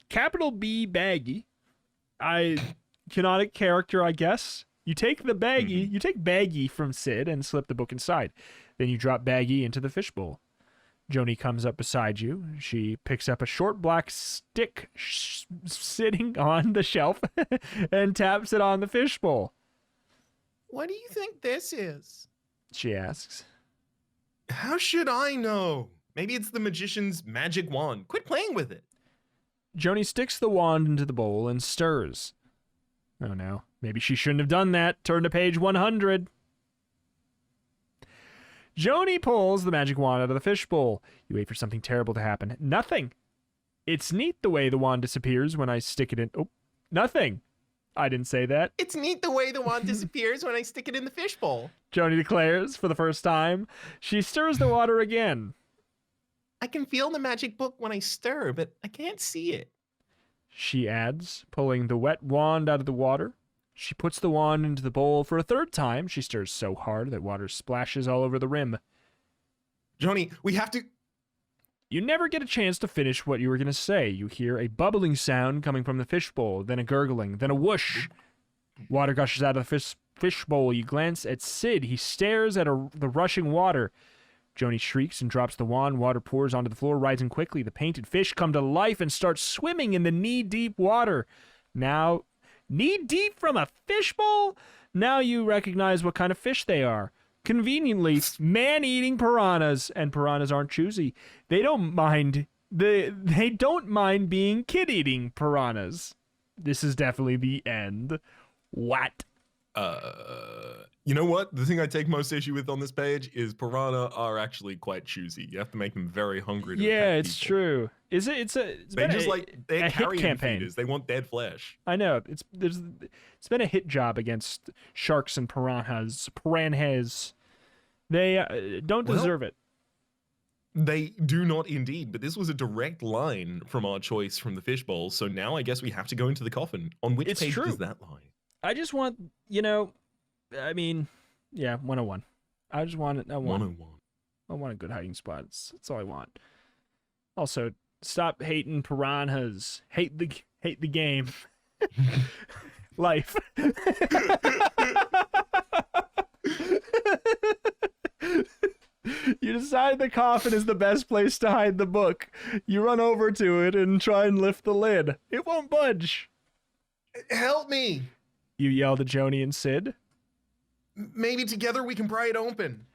capital B baggie, canonic character, I guess. You take the baggie, you take Baggie from Sid and slip the book inside. Then you drop Baggie into the fishbowl. Joni comes up beside you. She picks up a short black stick sitting on the shelf and taps it on the fishbowl. What do you think this is? She asks. How should I know? Maybe it's the magician's magic wand. Quit playing with it. Joni sticks the wand into the bowl and stirs. Oh no, maybe she shouldn't have done that. Turn to page 100. Joni pulls the magic wand out of the fishbowl. You wait for something terrible to happen. Nothing. It's neat the way the wand disappears when I stick it in. Oh, nothing. I didn't say that. It's neat the way the wand disappears when I stick it in the fishbowl. Joni declares for the first time. She stirs the water again. I can feel the magic book when I stir, but I can't see it. She adds, pulling the wet wand out of the water. She puts the wand into the bowl for a third time. She stirs so hard that water splashes all over the rim. Joni, we have to... You never get a chance to finish what you were going to say. You hear a bubbling sound coming from the fishbowl, then a gurgling, then a whoosh. Water gushes out of the fishbowl. You glance at Sid. He stares at the rushing water. Joni shrieks and drops the wand. Water pours onto the floor, rising quickly. The painted fish come to life and start swimming in the knee-deep water. Now, knee-deep from a fishbowl? Now you recognize what kind of fish they are. Conveniently, man-eating piranhas, and piranhas aren't choosy. They don't mind being kid-eating piranhas. This is definitely the end. What? You know what? The thing I take most issue with on this page is piranha are actually quite choosy. You have to make them very hungry to Yeah, attack it's people. true. Is it? They're just they're a hit carrion campaign. feeders. They want dead flesh. I know. It's been a hit job against sharks and piranhas. They don't deserve it. They do not indeed, but this was a direct line from our choice from the fishbowl, so now I guess we have to go into the coffin. On which It's page true. does that lie? I just want, I mean, yeah, 101. I just want it. I want 101. a good hiding spot. That's all I want. Also, stop hating piranhas. Hate the game. Life. You decide the coffin is the best place to hide the book. You run over to it and try and lift the lid. It won't budge. Help me! You yell to Joni and Sid. Maybe together we can pry it open.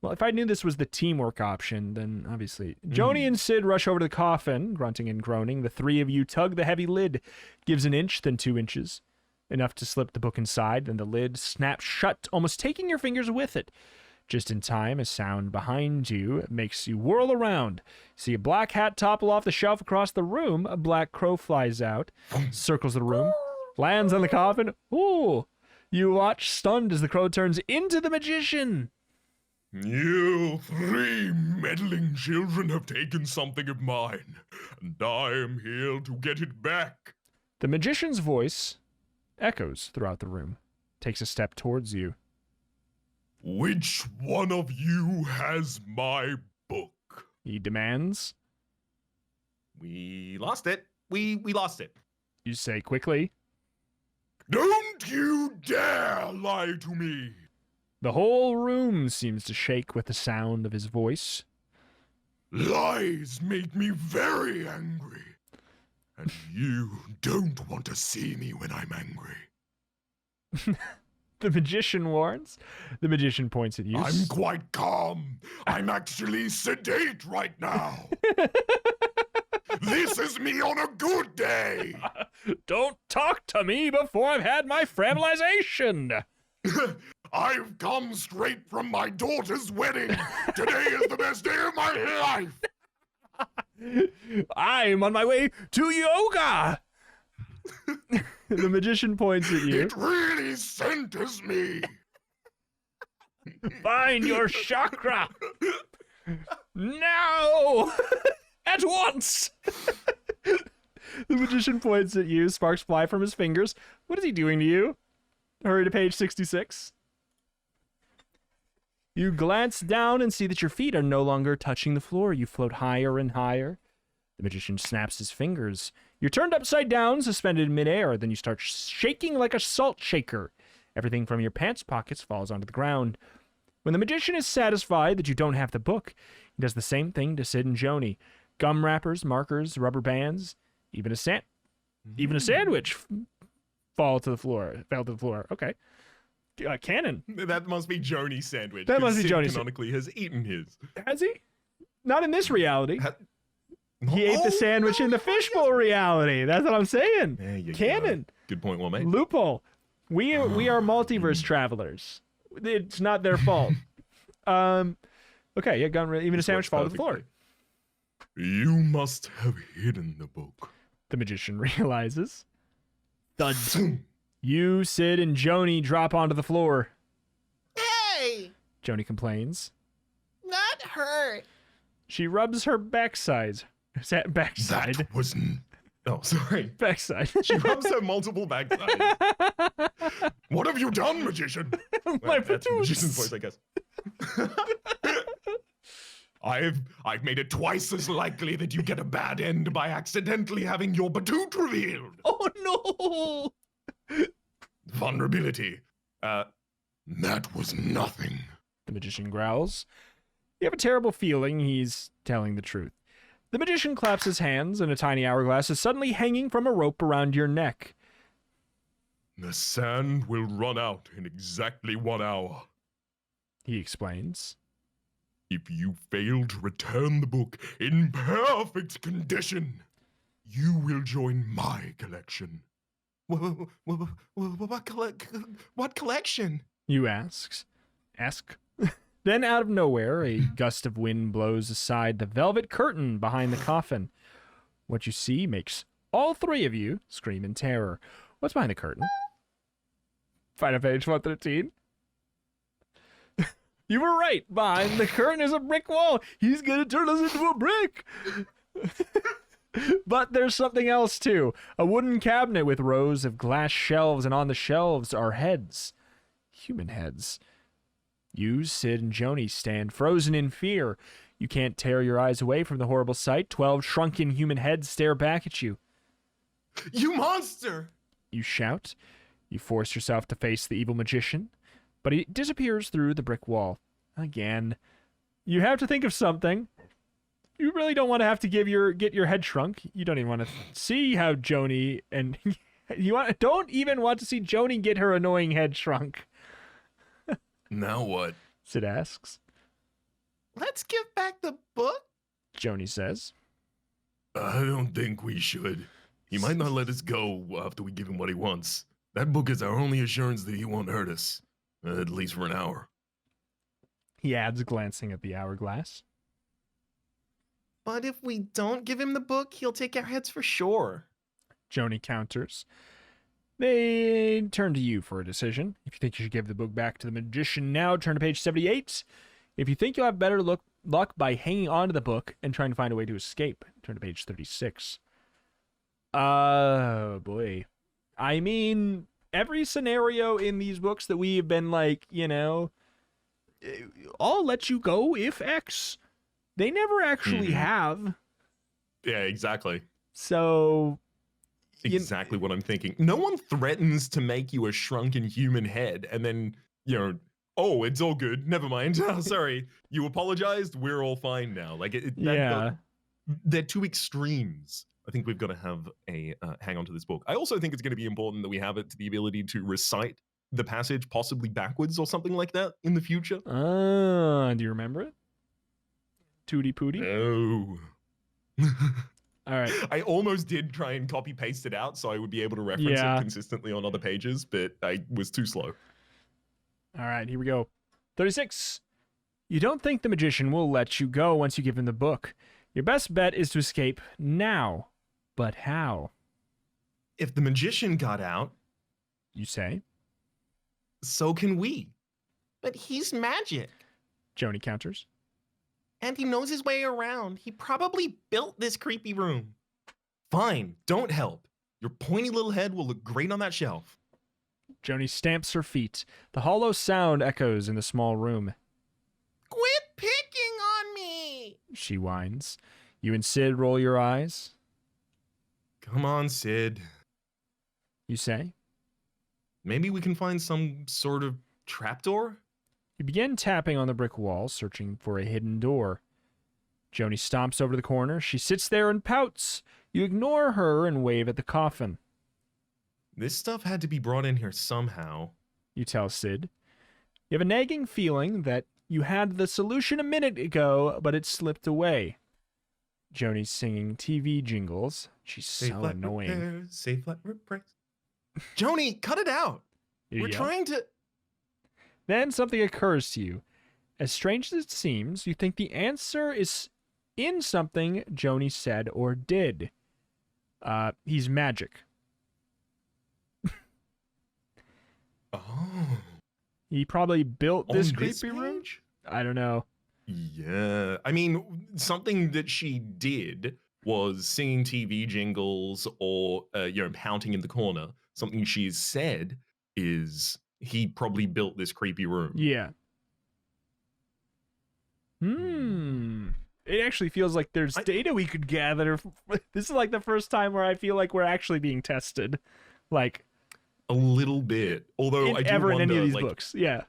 Well, if I knew this was the teamwork option, then obviously. Joni and Sid rush over to the coffin, grunting and groaning. The three of you tug the heavy lid. Gives an inch, then 2 inches. Enough to slip the book inside, then the lid snaps shut, almost taking your fingers with it. Just in time, a sound behind you makes you whirl around. See a black hat topple off the shelf across the room. A black crow flies out, circles the room, lands on the coffin. Ooh! You watch stunned as the crow turns into the magician. You 3 meddling children have taken something of mine, and I am here to get it back. The magician's voice echoes throughout the room, takes a step towards you. Which one of you has my book? He demands. We lost it. We lost it. You say quickly. Don't you dare lie to me! The whole room seems to shake with the sound of his voice. Lies make me very angry. And you don't want to see me when I'm angry. The magician warns. The magician points at you. I'm quite calm. I'm actually sedate right now. This is me on a good day. Don't talk to me before I've had my framilization. I've come straight from my daughter's wedding. Today is the best day of my life. I'm on my way to yoga. The magician points at you. It really centers me. Find your chakra. Now. At once. The magician points at you. Sparks fly from his fingers. What is he doing to you? Hurry to page 66. You glance down and see that your feet are no longer touching the floor. You float higher and higher. The magician snaps his fingers. You're turned upside down, suspended in midair. Then you start shaking like a salt shaker. Everything from your pants pockets falls onto the ground. When the magician is satisfied that you don't have the book, he does the same thing to Sid and Joni. Gum wrappers, markers, rubber bands, even a sandwich fell to the floor. Okay. Cannon. That must be Joni's sandwich. That must be Sid Joni's. Canonically has eaten his. Has he? Not in this reality. He ate Oh, the sandwich no, in the no, fishbowl reality. That's what I'm saying. There you Cannon. go. Good point, well made. Loophole. We are multiverse travelers. It's not their fault. Okay, yeah, even a sandwich fall to the floor. You must have hidden the book. The magician realizes. Thud. You, Sid, and Joni drop onto the floor. Hey! Joni complains. That hurt. She rubs her backside. Backside. That was... Oh, sorry. Backside. She rubs her multiple backsides. What have you done, magician? My That's the magician's patoots. voice, I guess. I've made it twice as likely that you get a bad end by accidentally having your batoot revealed. Oh no! Vulnerability. That was nothing. The magician growls. You have a terrible feeling he's telling the truth. The magician claps his hands, and a tiny hourglass is suddenly hanging from a rope around your neck. The sand will run out in exactly 1 hour. He explains. If you fail to return the book in perfect condition, you will join my collection. What collection? You ask. Then out of nowhere, a gust of wind blows aside the velvet curtain behind the coffin. What you see makes all three of you scream in terror. What's behind the curtain? Find on page 113. You were right. Behind the curtain is a brick wall. He's gonna turn us into a brick. But there's something else too. A wooden cabinet with rows of glass shelves, and on the shelves are heads. Human heads. You, Sid, and Joni stand frozen in fear. You can't tear your eyes away from the horrible sight. 12 shrunken human heads stare back at you. You monster! You shout. You force yourself to face the evil magician, but he disappears through the brick wall. Again. You have to think of something. You really don't want to have to get your head shrunk. You don't even want to see how Joni and don't even want to see Joni get her annoying head shrunk. Now what? Sid asks. Let's give back the book? Joni says. I don't think we should. He might not let us go after we give him what he wants. That book is our only assurance that he won't hurt us. At least for an hour. He adds, glancing at the hourglass. But if we don't give him the book, he'll take our heads for sure. Joni counters. They turn to you for a decision. If you think you should give the book back to the magician now, turn to page 78. If you think you'll have better luck by hanging on to the book and trying to find a way to escape, turn to page 36. Boy. I mean, every scenario in these books that we have been like, I'll let you go if X. They never actually have. Yeah, exactly. So... Exactly what I'm thinking. No one threatens to make you a shrunken human head and then, oh, it's all good. Never mind. Oh, sorry. You apologized. We're all fine now. Like, they're two extremes. I think we've got to have a hang on to this book. I also think it's going to be important that we have it to the ability to recite the passage possibly backwards or something like that in the future. Do you remember it? Tootie Pootie? No. All right. I almost did try and copy paste it out so I would be able to reference it consistently on other pages, but I was too slow. All right, here we go. 36. You don't think the magician will let you go once you give him the book. Your best bet is to escape now. But how? If the magician got out, You say. so can we. But he's magic. Joni counters. And he knows his way around. He probably built this creepy room. Fine, don't help. Your pointy little head will look great on that shelf. Joni stamps her feet. The hollow sound echoes in the small room. Quit picking on me! She whines. You and Sid roll your eyes. Come on, Sid. You say. Maybe we can find some sort of trapdoor? You begin tapping on the brick wall, searching for a hidden door. Joni stomps over to the corner. She sits there and pouts. You ignore her and wave at the coffin. This stuff had to be brought in here somehow. You tell Sid. You have a nagging feeling that you had the solution a minute ago, but it slipped away. Joni's singing TV jingles. She's so annoying. Repair, safe like repair. Joni, cut it out. We're trying to... Then something occurs to you. As strange as it seems, you think the answer is in something Joni said or did. He's magic. Oh. He probably built this On creepy room? page? I don't know. Yeah. I mean, something that she did was singing TV jingles or, pouting in the corner. Something she's said is he probably built this creepy room. Yeah. It actually feels like there's data we could gather. This is like the first time where I feel like we're actually being tested. Like... A little bit. Although I do wonder... in any of these books. Yeah.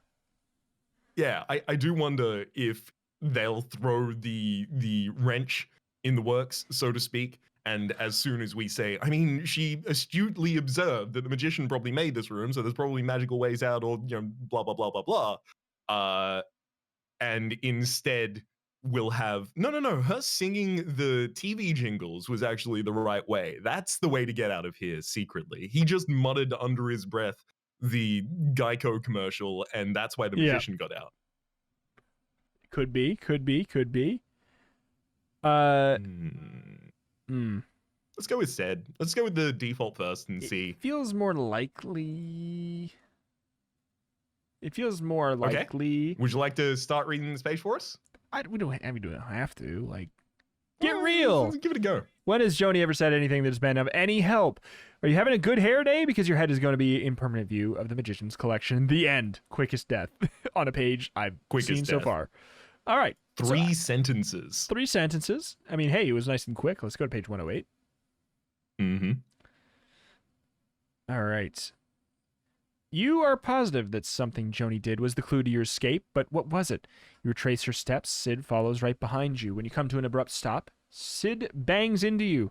Yeah, I do wonder if they'll throw the wrench in the works, so to speak. And as soon as we say, I mean, she astutely observed that the magician probably made this room, so there's probably magical ways out, or blah blah blah blah blah. And instead we'll have no. Her singing the TV jingles was actually the right way. That's the way to get out of here secretly. He just muttered under his breath the Geico commercial, and that's why the magician got out. Could be. Let's go with said. Let's go with the default first and see. Feels more likely. It feels more likely. Would you like to start reading this page for us? We don't have to. Like, get real. Give it a go. When has Joni ever said anything that's been of any help? Are you having a good hair day? Because your head is going to be in permanent view of the Magician's Collection. The end. Quickest death on a page I've seen so far. All right. Three sentences. I mean, hey, it was nice and quick. Let's go to page 108. Mm-hmm. All right. You are positive that something Joni did was the clue to your escape, but what was it? You retrace her steps. Sid follows right behind you. When you come to an abrupt stop, Sid bangs into you.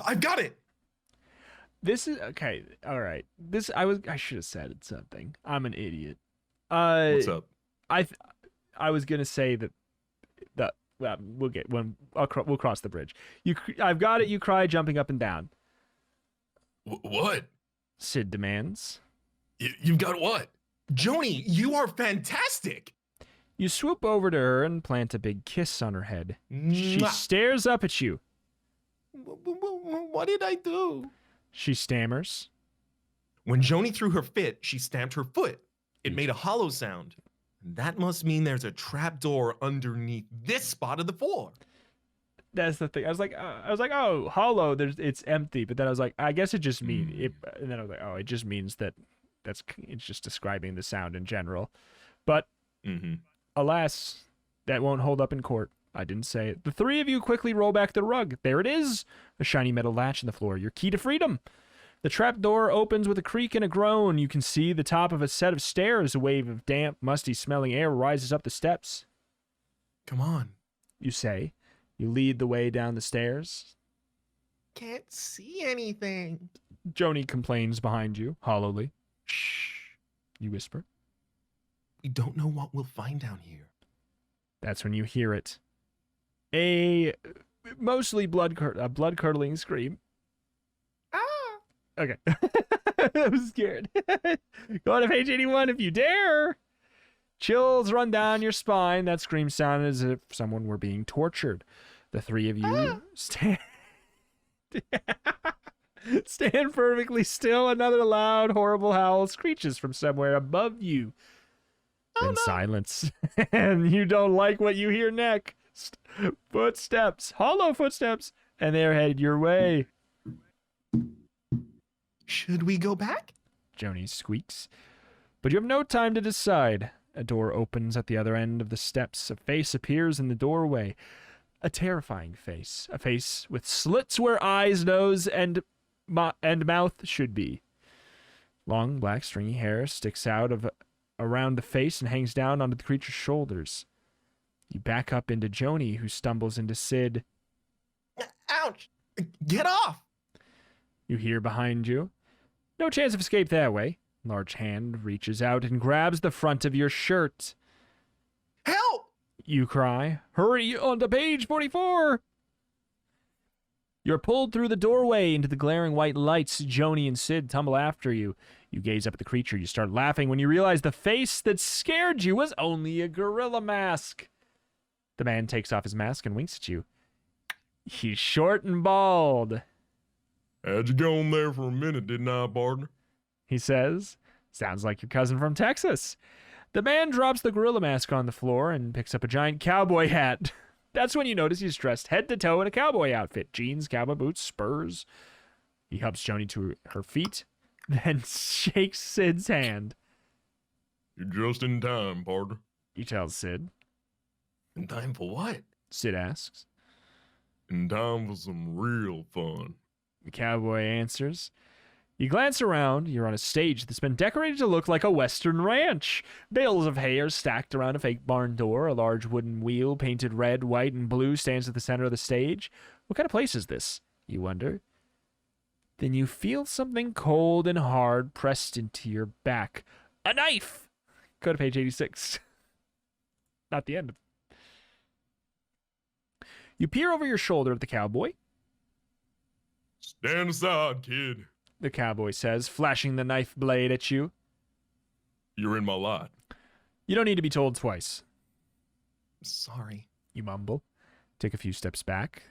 I've got it. This is okay. All right. I should have said something. I'm an idiot. What's up? I was gonna say that we'll get when we'll cross the bridge. I've got it. You cry, jumping up and down. What? Sid demands. You've got what? Joni, you are fantastic. You swoop over to her and plant a big kiss on her head. She Mwah. stares up at you. What did I do? She stammers. When Joni threw her fit, she stamped her foot. It made a hollow sound. That must mean there's a trapdoor underneath this spot of the floor. That's the thing. I was like, oh, hollow. It's empty. But then I was like, I guess it just means it. And then I was like, oh, it just means that it's just describing the sound in general. But alas, that won't hold up in court. I didn't say it. The three of you quickly roll back the rug. There it is, a shiny metal latch in the floor. Your key to freedom. The trapdoor opens with a creak and a groan. You can see the top of a set of stairs. A wave of damp, musty-smelling air rises up the steps. Come on, you say. You lead the way down the stairs. Can't see anything. Joni complains behind you, hollowly. Shh. You whisper. We don't know what we'll find down here. That's when you hear it. A mostly blood-curdling scream. Ah! Okay. I'm scared. Go on to page 81 if you dare. Chills run down your spine. That scream sounded as if someone were being tortured. The three of you stand perfectly still. Another loud, horrible howl screeches from somewhere above you. Then silence. And you don't like what you hear next. Footsteps, hollow footsteps, and they're headed your way. Should we go back? Joni squeaks. But you have no time to decide. A door opens at the other end of the steps. A face appears in the doorway. A terrifying face. A face with slits where eyes, nose, and mouth should be. Long, black, stringy hair sticks out of around the face and hangs down onto the creature's shoulders. You back up into Joni, who stumbles into Sid. Ouch! Get off! You hear behind you. No chance of escape that way. Large hand reaches out and grabs the front of your shirt. Help! You cry. Hurry on to page 44! You're pulled through the doorway into the glaring white lights. Joni and Sid tumble after you. You gaze up at the creature. You start laughing when you realize the face that scared you was only a gorilla mask. The man takes off his mask and winks at you. He's short and bald. Had you gone there for a minute, didn't I, partner? He says. Sounds like your cousin from Texas. The man drops the gorilla mask on the floor and picks up a giant cowboy hat. That's when you notice he's dressed head to toe in a cowboy outfit. Jeans, cowboy boots, spurs. He helps Joni to her feet, then shakes Sid's hand. You're just in time, partner. He tells Sid. In time for what? Sid asks. In time for some real fun. The cowboy answers. You glance around. You're on a stage that's been decorated to look like a western ranch. Bales of hay are stacked around a fake barn door. A large wooden wheel painted red, white, and blue stands at the center of the stage. What kind of place is this? You wonder. Then you feel something cold and hard pressed into your back. A knife! Go to page 86. Not the end. You peer over your shoulder at the cowboy. Stand aside, kid. The cowboy says, flashing the knife blade at you. You're in my lot. You don't need to be told twice. Sorry. You mumble. Take a few steps back.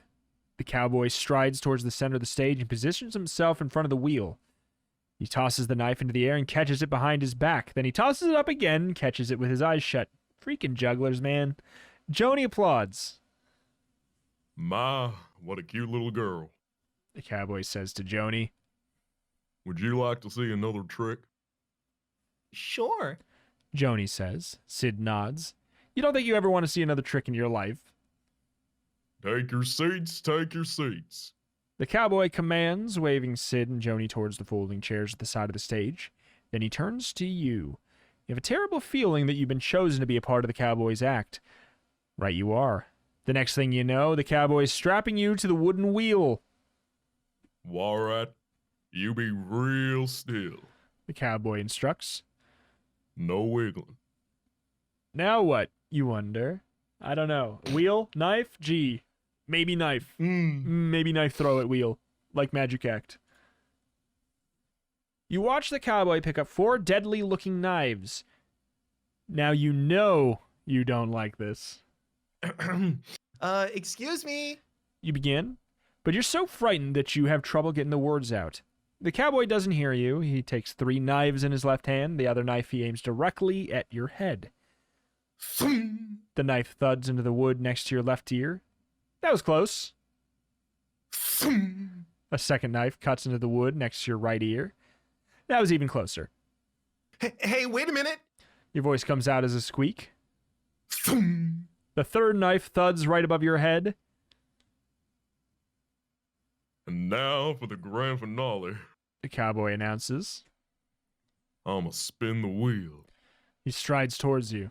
The cowboy strides towards the center of the stage and positions himself in front of the wheel. He tosses the knife into the air and catches it behind his back. Then he tosses it up again and catches it with his eyes shut. Freaking jugglers, man. Joni applauds. My, what a cute little girl. The cowboy says to Joni. Would you like to see another trick? Sure. Joni says. Sid nods. You don't think you ever want to see another trick in your life? Take your seats, take your seats. The cowboy commands, waving Sid and Joni towards the folding chairs at the side of the stage. Then he turns to you. You have a terrible feeling that you've been chosen to be a part of the cowboy's act. Right you are. The next thing you know, the cowboy is strapping you to the wooden wheel. All right, you be real still. The cowboy instructs. No wiggling. Now what, you wonder? I don't know. Wheel? Knife? Gee. Maybe knife. Maybe knife throw at wheel. Like Magic Act. You watch the cowboy pick up 4 deadly-looking knives. Now you know you don't like this. Excuse me. You begin, but you're so frightened that you have trouble getting the words out. The cowboy doesn't hear you. He takes 3 knives in his left hand. The other knife he aims directly at your head. The knife thuds into the wood next to your left ear. That was close. A second knife cuts into the wood next to your right ear. That was even closer. Hey, wait a minute. Your voice comes out as a squeak. The third knife thuds right above your head. And now for the grand finale. The cowboy announces. I'ma spin the wheel. He strides towards you.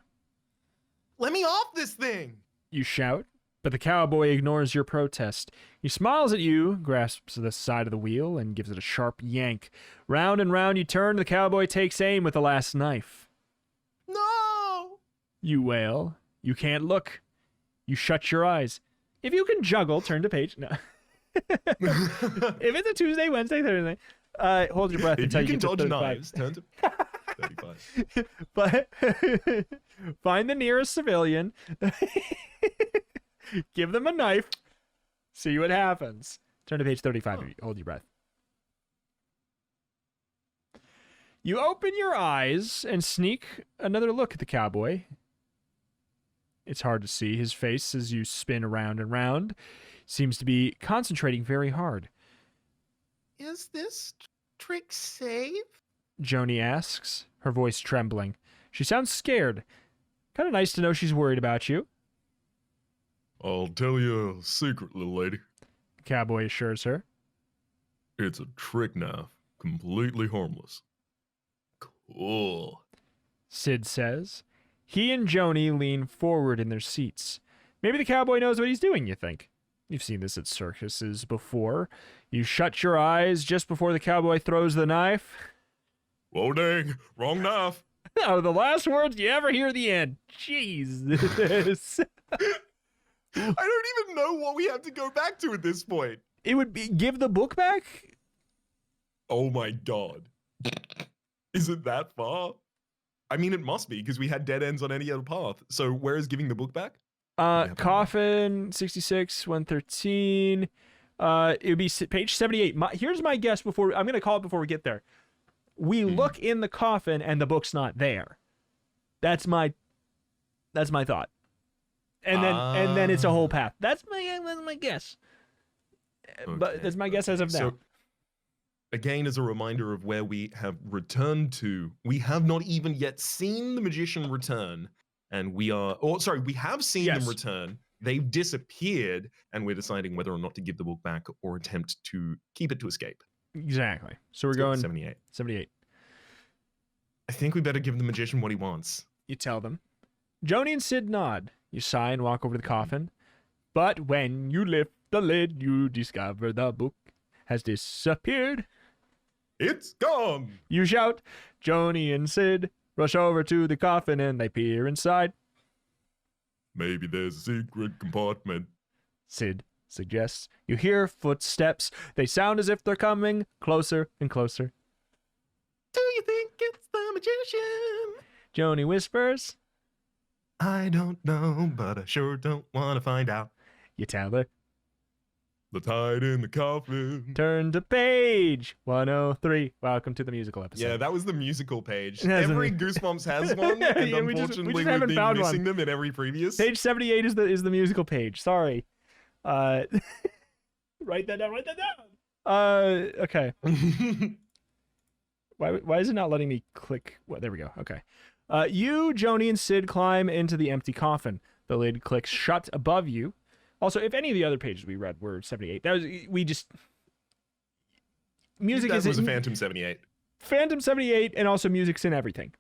Let me off this thing. You shout, but the cowboy ignores your protest. He smiles at you, grasps the side of the wheel, and gives it a sharp yank. Round and round you turn, the cowboy takes aim with the last knife. No! You wail. You can't look. You shut your eyes. If you can juggle, turn to page... No. If it's a Tuesday, Wednesday, Thursday, hold your breath If until you can get dodge to 35. knives, turn to 35. But find the nearest civilian, give them a knife, see what happens. Turn to page 35. Hold your breath. You open your eyes and sneak another look at the cowboy. It's hard to see his face as you spin around and round. seems to be concentrating very hard. Is this trick safe? Joni asks, her voice trembling. She sounds scared. Kind of nice to know she's worried about you. I'll tell you a secret, little lady. The cowboy assures her. It's a trick knife, completely harmless. Cool. Sid says. He and Joni lean forward in their seats. Maybe the cowboy knows what he's doing, you think. You've seen this at circuses before. You shut your eyes just before the cowboy throws the knife. Whoa, dang, wrong knife. Oh, the last words you ever hear at the end. Jesus. I don't even know what we have to go back to at this point. It would be give the book back? Oh my god. Is it that far? I mean, it must be, because we had dead ends on any other path. So where is giving the book back? Coffin, 66, 113. It would be page 78. Here's my guess before... I'm going to call it before we get there. We look in the coffin and the book's not there. That's my thought. And then it's a whole path. That's my guess. But that's my guess as of now. So, again, as a reminder of where we have returned to, we have not even yet seen the magician return, and we have seen them return. They've disappeared, and we're deciding whether or not to give the book back or attempt to keep it to escape. Exactly. So we're going 78. 78. I think we better give the magician what he wants. You tell them. Joni and Sid nod. You sigh and walk over to the coffin. But when you lift the lid, you discover the book has disappeared. It's gone! You shout. Joni and Sid rush over to the coffin and they peer inside. Maybe there's a secret compartment. Sid suggests. You hear footsteps. They sound as if they're coming closer and closer. Do you think it's the magician? Joni whispers. I don't know, but I sure don't want to find out. You tell her. The tide in the coffin. Turn to page 103. Welcome to the musical episode. Yeah, that was the musical page. Hasn't Every it? Goosebumps has one, and Yeah, we just unfortunately haven't we've found been one. missing them in every previous. Page 78 is the musical page. Sorry. Write that down. Okay. Why is it not letting me click? Well, there we go. Okay. You, Joni, and Sid climb into the empty coffin. The lid clicks shut above you. Also, if any of the other pages we read were 78, music that is was a Phantom 78. Phantom 78, and also music's in everything.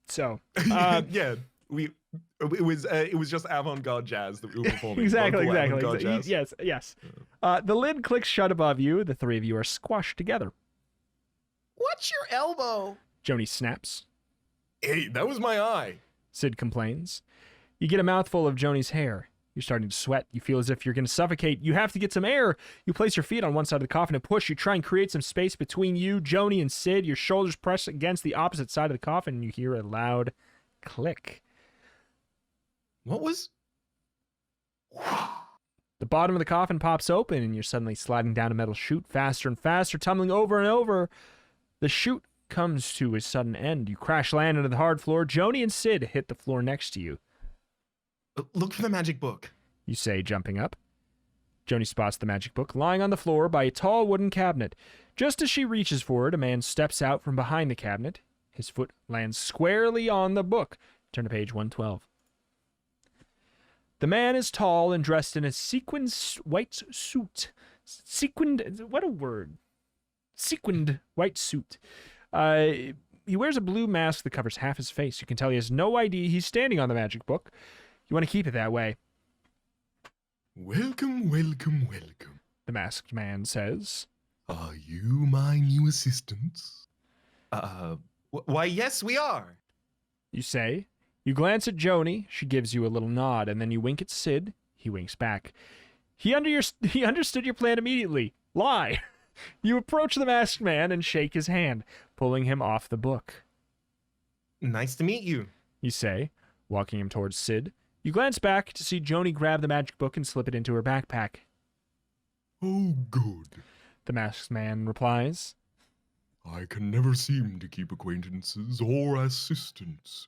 So yeah, it was just avant-garde jazz that we were performing. exactly. Jazz. Yes. The lid clicks shut above you. The three of you are squashed together. What's your elbow? Joni snaps. Hey, that was my eye. Sid complains. You get a mouthful of Joni's hair. You're starting to sweat. You feel as if you're going to suffocate. You have to get some air. You place your feet on one side of the coffin and push. You try and create some space between you, Joni, and Sid. Your shoulders press against the opposite side of the coffin, and you hear a loud click. What was... The bottom of the coffin pops open, and you're suddenly sliding down a metal chute faster and faster, tumbling over and over. The chute comes to a sudden end. You crash land into the hard floor. Joni and Sid hit the floor next to you. Look for the magic book. You say, jumping up. Joni spots the magic book lying on the floor by a tall wooden cabinet. Just as she reaches for it, a man steps out from behind the cabinet. His foot lands squarely on the book. Turn to page 112. The man is tall and dressed in a sequined white suit. Sequined, what a word. Sequined white suit. He wears a blue mask that covers half his face. You can tell he has no ID. He's standing on the magic book. You want to keep it that way. Welcome, welcome, welcome. The masked man says. Are you my new assistants? Why, yes, we are. You say. You glance at Joni. She gives you a little nod, and then you wink at Sid. He winks back. He understood your plan immediately. Lie. You approach the masked man and shake his hand, pulling him off the book. Nice to meet you. You say, walking him towards Sid. You glance back to see Joni grab the magic book and slip it into her backpack. Oh, good. The masked man replies. I can never seem to keep acquaintances or assistants.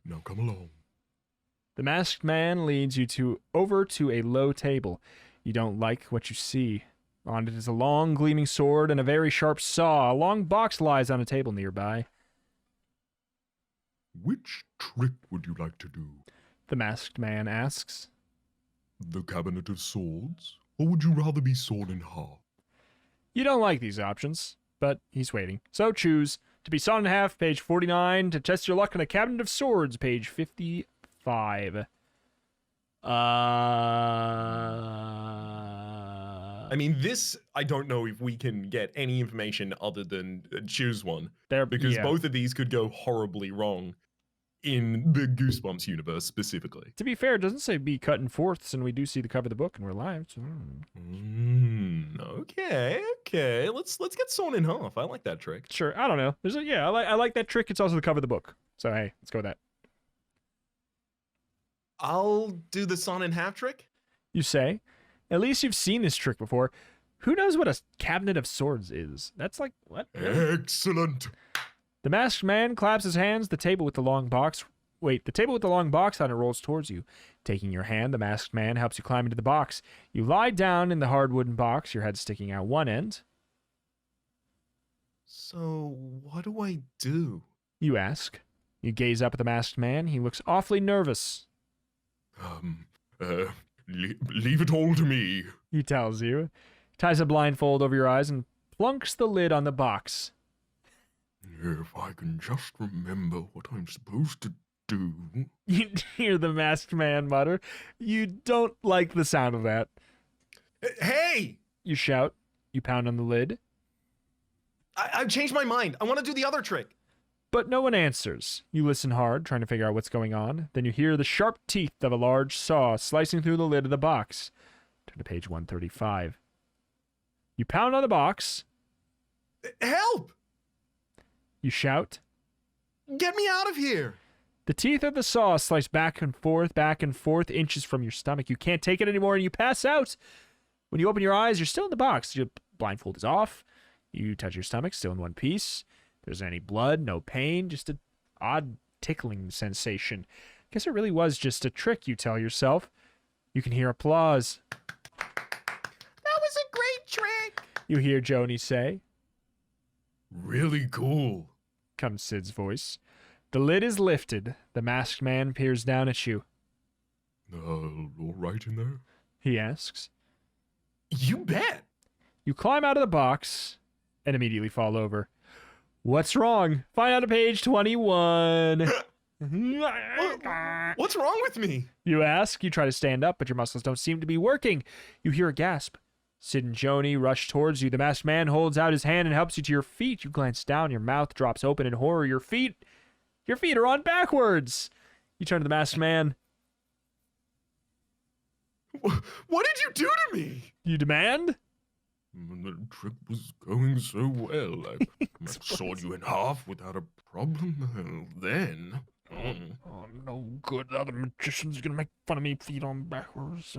Now come along. The masked man leads you over to a low table. You don't like what you see. On it is a long, gleaming sword and a very sharp saw. A long box lies on a table nearby. Which trick would you like to do? The masked man asks. The Cabinet of Swords? Or would you rather be sawn in half? You don't like these options, but he's waiting. So choose. To be sawn in half, page 49. To test your luck on a Cabinet of Swords, page 55. I mean, this, I don't know if we can get any information other than choose one. Because both of these could go horribly wrong in the Goosebumps universe specifically. To be fair, it doesn't say be cut in fourths, and we do see the cover of the book, and we're live. So. Okay. Let's get sawn in half. I like that trick. Sure, I don't know. I like that trick. It's also the cover of the book. So hey, let's go with that. I'll do the sawn in half trick. You say? At least you've seen this trick before. Who knows what a Cabinet of Swords is? That's like, what? Excellent. The masked man claps his hands. The table with the long box on it rolls towards you. Taking your hand, the masked man helps you climb into the box. You lie down in the hard wooden box, your head sticking out one end. So, what do I do? You ask. You gaze up at the masked man. He looks awfully nervous. Leave it all to me. He tells you. He ties a blindfold over your eyes and plunks the lid on the box. If I can just remember what I'm supposed to do. You hear the masked man mutter. You don't like the sound of that. Hey! You shout. You pound on the lid. I've changed my mind. I want to do the other trick. But no one answers. You listen hard, trying to figure out what's going on. Then you hear the sharp teeth of a large saw slicing through the lid of the box. Turn to page 135. You pound on the box. Help! You shout. Get me out of here! The teeth of the saw slice back and forth, inches from your stomach. You can't take it anymore and you pass out. When you open your eyes, you're still in the box. Your blindfold is off. You touch your stomach, still in one piece. There's any blood, no pain, just an odd tickling sensation. Guess it really was just a trick, you tell yourself. You can hear applause. That was a great trick. You hear Joni say. Really cool. Comes Sid's voice. The lid is lifted. The masked man peers down at you. All right in there? He asks. You bet. You climb out of the box and immediately fall over. What's wrong? Find out at page 21. What's wrong with me? You ask. You try to stand up, but your muscles don't seem to be working. You hear a gasp. Sid and Joni rush towards you. The masked man holds out his hand and helps you to your feet. You glance down. Your mouth drops open in horror. Your feet are on backwards. You turn to the masked man. What did you do to me? You demand? The trick was going so well. I sawed you in half without a problem. Then... Oh, no good. The other magician's gonna make fun of me, feet on backwards.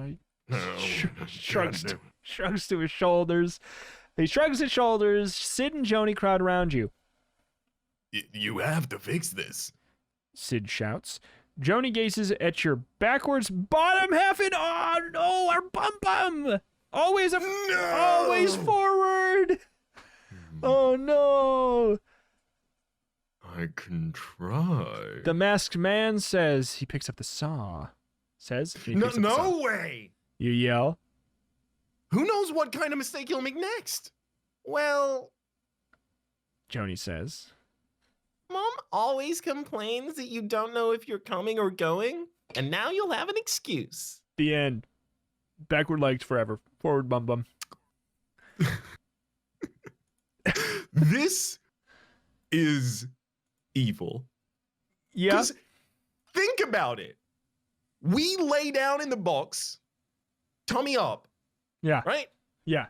Shrugs to his shoulders. He shrugs his shoulders. Sid and Joni crowd around you. You have to fix this. Sid shouts. Joni gazes at your backwards bottom half and oh no, our bum. Always forward. Oh no. I can try. The masked man says. He picks up the saw. No way. You yell. Who knows what kind of mistake he'll make next? Well, Joni says. Mom always complains that you don't know if you're coming or going, and now you'll have an excuse. The end. Backward legs forever. Forward bum. This is evil. Yeah. 'Cause think about it. We lay down in the box, tummy up. Yeah. Right? Yeah.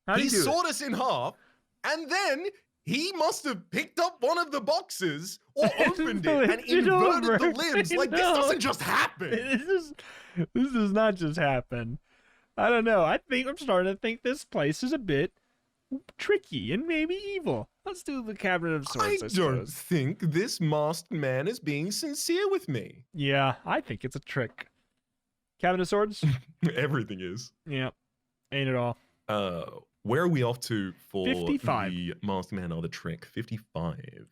How do He you do sawed us in half, and then he must have picked up one of the boxes or opened it and inverted the limbs. Like, this doesn't just happen. This does not just happen. I don't know. I'm starting to think this place is a bit tricky and maybe evil. Let's do the Cabinet of Swords, I don't suppose. think this masked man is being sincere with me. Yeah, I think it's a trick. Cabinet of Swords? Everything is. Yeah. Ain't it all. Where are we off to for 55. the Masked Man or the Trick? 55.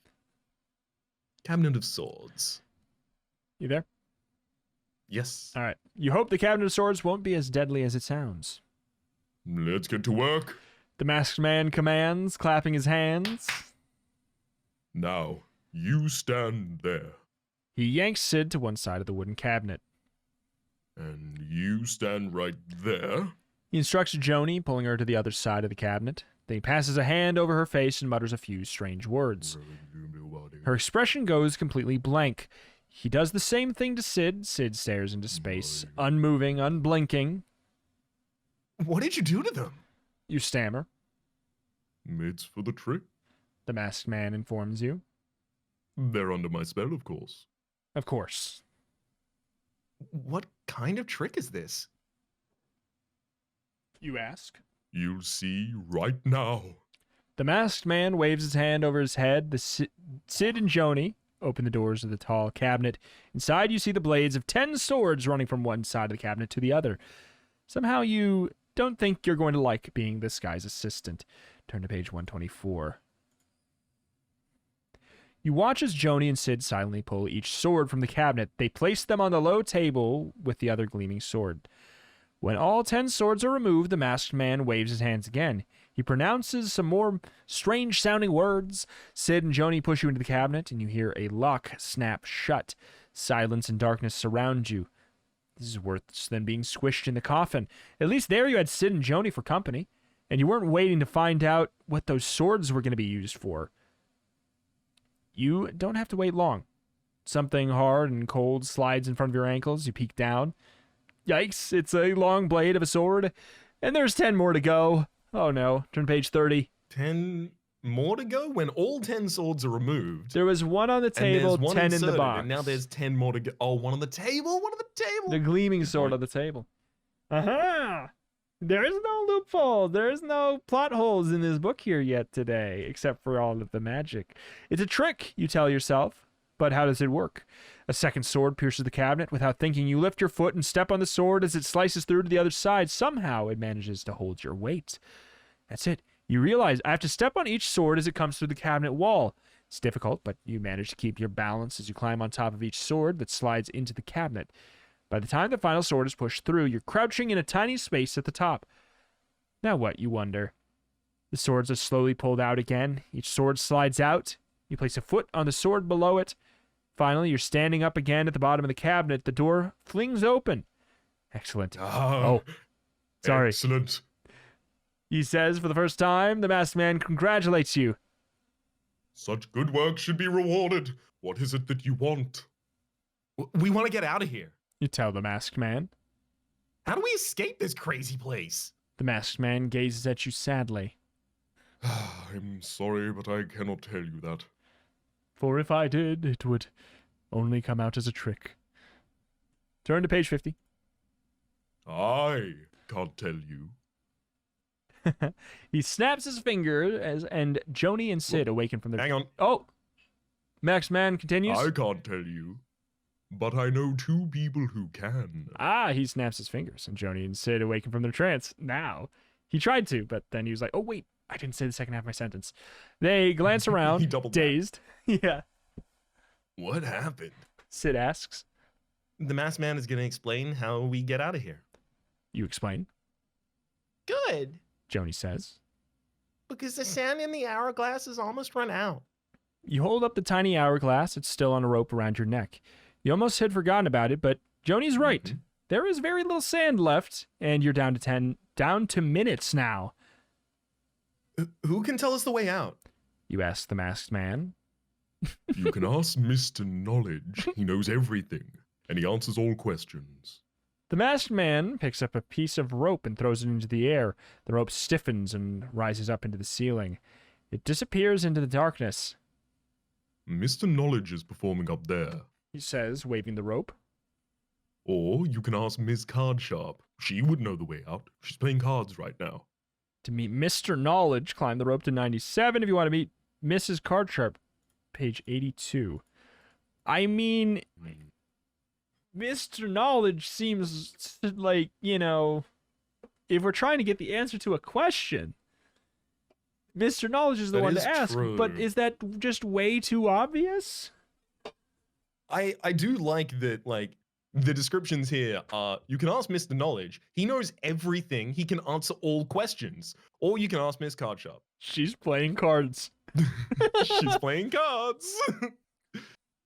Cabinet of Swords. You there? Yes. All right. You hope the Cabinet of Swords won't be as deadly as it sounds. Let's get to work. The Masked Man commands, clapping his hands. Now, you stand there. He yanks Sid to one side of the wooden cabinet. And you stand right there. He instructs Joni, pulling her to the other side of the cabinet. Then he passes a hand over her face and mutters a few strange words. Her expression goes completely blank. He does the same thing to Sid. Sid stares into space, unmoving, unblinking. What did you do to them? You stammer. It's for the trick. The Masked Man informs you. They're under my spell, of course. Of course. What kind of trick is this? You ask. You'll see right now. The Masked Man waves his hand over his head. Sid and Joni open the doors of the tall cabinet. Inside, you see the blades of 10 swords running from one side of the cabinet to the other. Somehow you don't think you're going to like being this guy's assistant. Turn to page 124. You watch as Joni and Sid silently pull each sword from the cabinet. They place them on the low table with the other gleaming sword. When all 10 swords are removed, the Masked Man waves his hands again. He pronounces some more strange-sounding words. Sid and Joni push you into the cabinet, and you hear a lock snap shut. Silence and darkness surround you. This is worse than being squished in the coffin. At least there you had Sid and Joni for company, and you weren't waiting to find out what those swords were going to be used for. You don't have to wait long. Something hard and cold slides in front of your ankles. You peek down. Yikes, it's a long blade of a sword, and there's 10 more to go. Oh no, turn page 30. 10 more to go when all 10 swords are removed. There was one on the table, 10 in the box. And now there's 10 more to go. Oh, one on the table? One on the table? The gleaming sword on the table. Aha! There is no loophole. There is no plot holes in this book here yet today, except for all of the magic. It's a trick, you tell yourself. But how does it work? A second sword pierces the cabinet. Without thinking, you lift your foot and step on the sword as it slices through to the other side. Somehow, it manages to hold your weight. That's it. You realize I have to step on each sword as it comes through the cabinet wall. It's difficult, but you manage to keep your balance as you climb on top of each sword that slides into the cabinet. By the time the final sword is pushed through, you're crouching in a tiny space at the top. Now what, you wonder? The swords are slowly pulled out again. Each sword slides out. You place a foot on the sword below it. Finally, you're standing up again at the bottom of the cabinet. The door flings open. Excellent. Oh, sorry. Excellent. He says for the first time. The Masked Man congratulates you. Such good work should be rewarded. What is it that you want? We want to get out of here. You tell the Masked Man. How do we escape this crazy place? The Masked Man gazes at you sadly. I'm sorry, but I cannot tell you that. For if I did, it would only come out as a trick. Turn to page 50. I can't tell you. He snaps his finger and Joni and Sid awaken from their... Hang on. Oh! Masked Man continues. I can't tell you, but I know 2 people who can. He snaps his fingers, and Joni and Sid awaken from their trance. Now, he tried to, but then he was like, oh, wait, I didn't say the second half of my sentence. They glance around, He doubled dazed. Yeah. What happened? Sid asks. The Masked Man is going to explain how we get out of here. You explain. Good, Joni says. because the sand in the hourglass is almost run out. You hold up the tiny hourglass. It's still on a rope around your neck. You almost had forgotten about it, but Joni's right. Mm-hmm. There is very little sand left, and you're down to minutes now. Who can tell us the way out? You ask the Masked Man. You can ask Mr. Knowledge. He knows everything, and he answers all questions. The Masked Man picks up a piece of rope and throws it into the air. The rope stiffens and rises up into the ceiling. It disappears into the darkness. Mr. Knowledge is performing up there. He says, waving the rope. Or you can ask Ms. Cardsharp. She would know the way out. She's playing cards right now. To meet Mr. Knowledge, climb the rope to 97. If you want to meet Mrs. Cardsharp, page 82. I mean, Mr. Knowledge seems like, if we're trying to get the answer to a question, Mr. Knowledge is the That one is to ask. But true. is that just way too obvious? I do like that, like, the descriptions here are, you can ask Mr. Knowledge. He knows everything. He can answer all questions. Or you can ask Miss Cardshop. She's playing cards. She's playing cards.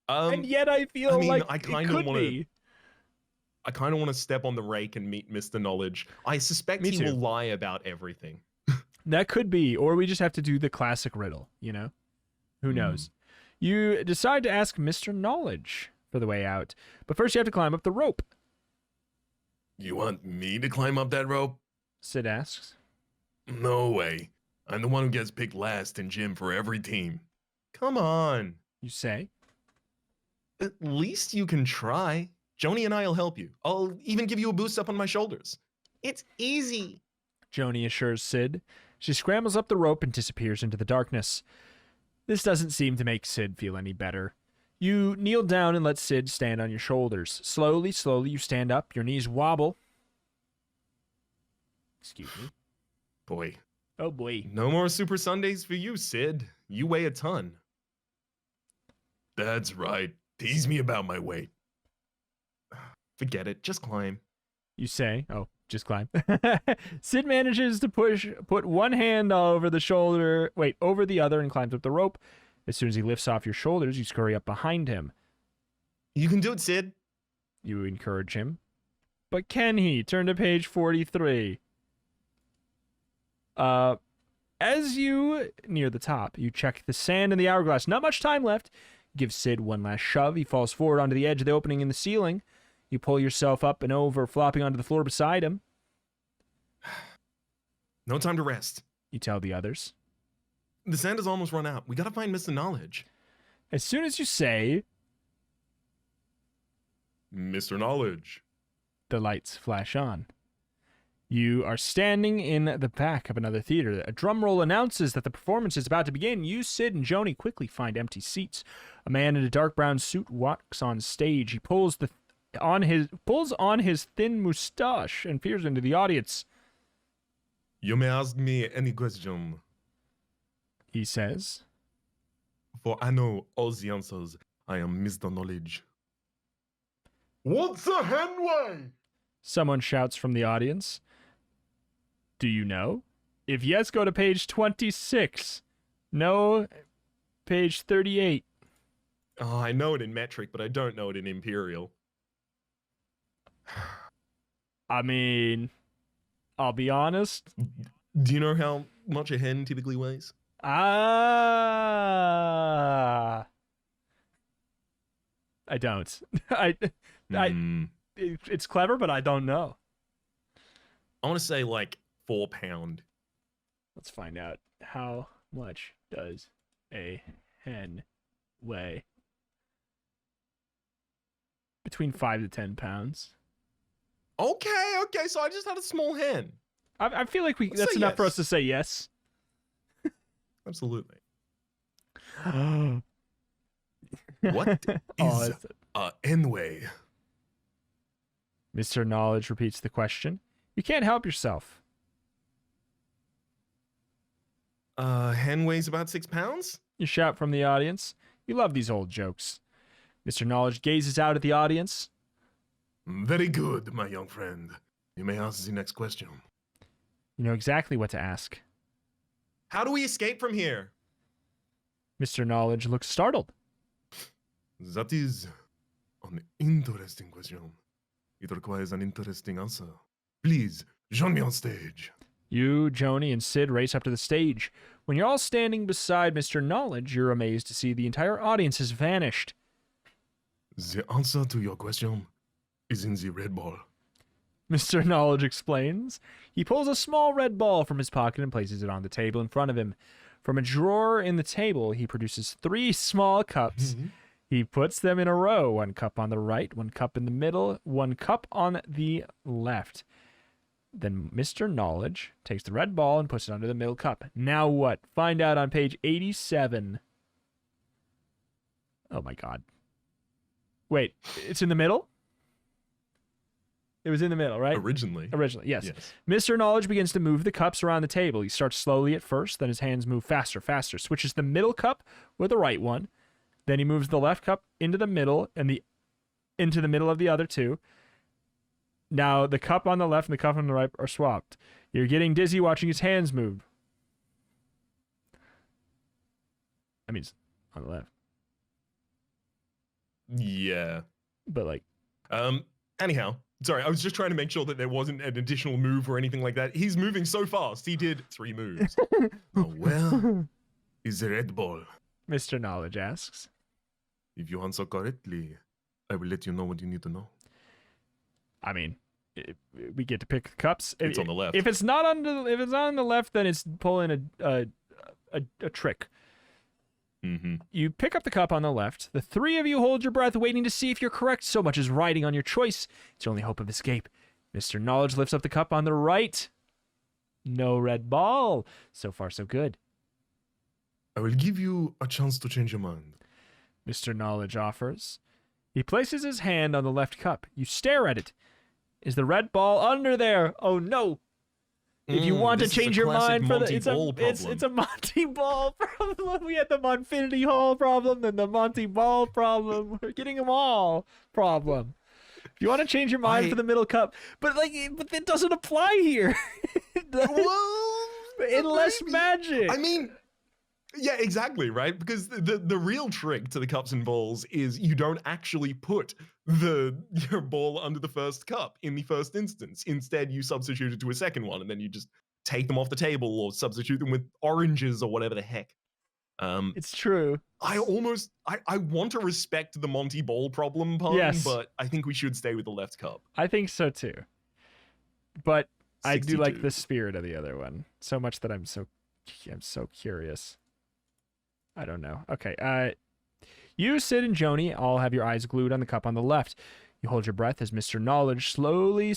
And yet I feel I mean, like I it kinda could wanna- be. I kind of want to step on the rake and meet Mr. Knowledge. I suspect Me he too. will lie about everything. That could be. Or we just have to do the classic riddle, Who knows? You decide to ask Mr. Knowledge for the way out. But first you have to climb up the rope, You want me to climb up that rope? Sid asks. No way. I'm the one who gets picked last in gym for every team. Come on. You say. At least you can try. Joni and I'll help you. I'll even give you a boost up on my shoulders. It's easy. Joni assures Sid. She scrambles up the rope and disappears into the darkness. This doesn't seem to make Sid feel any better. You kneel down and let Sid stand on your shoulders. Slowly, you stand up. Your knees wobble. Excuse me. Boy, Oh boy. no more Super Sundays for you, Sid. You weigh a ton. That's right. Tease me about my weight. Forget it. Just climb. You say. Oh, just climb. Sid manages to put one hand over the other and climbs up the rope. As soon as he lifts off your shoulders, you scurry up behind him. You can do it, Sid. You encourage him. But can he? Turn to page 43. As you near the top, you check the sand in the hourglass. Not much time left. Give Sid one last shove. He falls forward onto the edge of the opening in the ceiling. You pull yourself up and over, flopping onto the floor beside him. No time to rest. You tell the others. The sand has almost run out. We gotta find Mr. Knowledge. As soon as you say, Mr. Knowledge. the lights flash on. You are standing in the back of another theater. A drum roll announces that the performance is about to begin. You, Sid, and Joni quickly find empty seats. A man in a dark brown suit walks on stage. He pulls on his thin mustache and peers into the audience. You may ask me any question, He says. for I know all the answers. I am Mr. Knowledge. What's a henway? Someone shouts from the audience. Do you know? If yes, go to page 26. No, page 38. Oh, I know it in metric, but I don't know it in imperial. I mean, I'll be honest. Do you know how much a hen typically weighs? I don't. It's clever, but I don't know. I want to say like 4 pound. Let's find out. How much does a hen weigh? Between 5 to 10 pounds. Okay, so I just had a small hen. I feel like Let's that's say enough for yes. us to say yes. Absolutely. Oh, What is that's it. a henway? Mr. Knowledge repeats the question. You can't help yourself. Hen weighs about 6 pounds? You shout from the audience. You love these old jokes. Mr. Knowledge gazes out at the audience. Very good, my young friend. You may ask the next question. You know exactly what to ask. How do we escape from here? Mr. Knowledge looks startled. That is an interesting question. It requires an interesting answer. Please, join me on stage. You, Joni, and Sid race up to the stage. When you're all standing beside Mr. Knowledge, you're amazed to see the entire audience has vanished. The answer to your question is in the red ball. Mr. Knowledge explains. He pulls a small red ball from his pocket and places it on the table in front of him. From a drawer in the table, he produces 3 small cups. He puts them in a row, 1 cup on the right, 1 cup in the middle, 1 cup on the left. Then Mr. Knowledge takes the red ball and puts it under the middle cup. Now what? Find out on page 87. Oh my god. Wait, it's in the middle? It was in the middle, right? Originally. Originally, yes. Yes. Mr. Knowledge begins to move the cups around the table. He starts slowly at first, then his hands move faster, switches the middle cup with the right one. Then he moves the left cup into the middle and into the middle of the other two. Now the cup on the left and the cup on the right are swapped. You're getting dizzy watching his hands move. I mean, it's on the left. Yeah. But like, Anyhow, sorry, I was just trying to make sure that there wasn't an additional move or anything like that. He's moving so fast. He did 3 moves. Oh, well, is the red ball. Mr. Knowledge asks. If you answer correctly, I will let you know what you need to know. I mean, we get to pick the cups. It's on the left. If it's not on the left, then it's pulling a trick. Mm-hmm. You pick up the cup on the left. The 3 of you hold your breath, waiting to see if you're correct. So much is riding on your choice. It's your only hope of escape. Mr. Knowledge lifts up the cup on the right. No red ball. So far, so good. I will give you a chance to change your mind. Mr. Knowledge offers. He places his hand on the left cup. You stare at it. Is the red ball under there? Oh no. If you want to change your mind for the it's a Monty Ball problem. We had the Monfinity Hall problem, then the Monty Ball problem. We're getting them all problem. If you want to change your mind for the middle cup, but it doesn't apply here. Well, unless maybe. magic. I mean, yeah, exactly, right? Because the real trick to the cups and balls is you don't actually put your ball under the first cup in the first instance. Instead, you substitute it to a second one, and then you just take them off the table or substitute them with oranges or whatever the heck. It's true. I want to respect the Monty Ball problem pun, Yes. but I think we should stay with the left cup. I think so too. But I do like 62. the spirit of the other one so much that I'm so curious. I don't know. Okay. You, Sid, and Joni all have your eyes glued on the cup on the left. You hold your breath as Mr. Knowledge slowly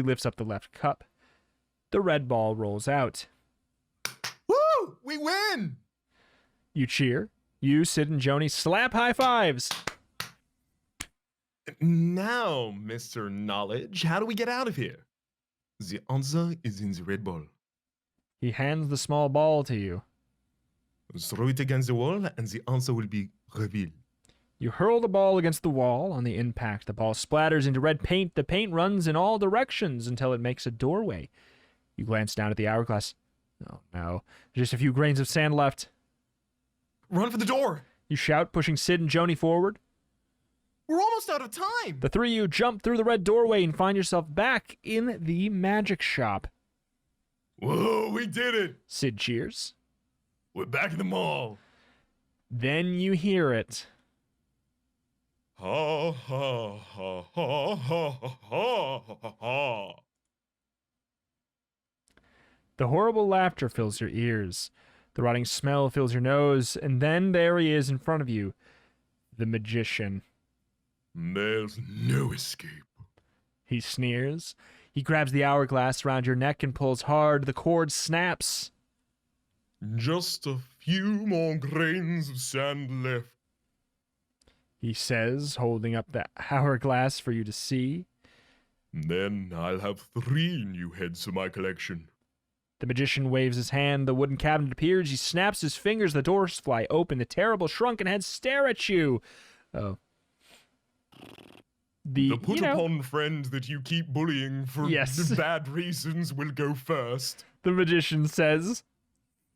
lifts up the left cup. The red ball rolls out. Woo! We win! You cheer. You, Sid, and Joni slap high fives. Now, Mr. Knowledge, how do we get out of here? The answer is in the red ball. He hands the small ball to you. Throw it against the wall, and the answer will be revealed. You hurl the ball against the wall. On the impact, the ball splatters into red paint. The paint runs in all directions until it makes a doorway. You glance down at the hourglass. Oh no, just a few grains of sand left. Run for the door! You shout, pushing Sid and Joni forward. We're almost out of time! The 3 of you jump through the red doorway and find yourself back in the magic shop. Whoa, we did it! Sid cheers. We're back in the mall! Then you hear it. Ha ha ha ha ha ha ha ha. The horrible laughter fills your ears. The rotting smell fills your nose. And then there he is in front of you. The magician. There's no escape. He sneers. He grabs the hourglass around your neck and pulls hard. The cord snaps. Just a few more grains of sand left. He says, holding up the hourglass for you to see. Then I'll have 3 new heads to my collection. The magician waves his hand. The wooden cabinet appears. He snaps his fingers. The doors fly open. The terrible shrunken heads stare at you. Oh. The put-upon friend that you keep bullying for Yes. bad reasons will go first. The magician says,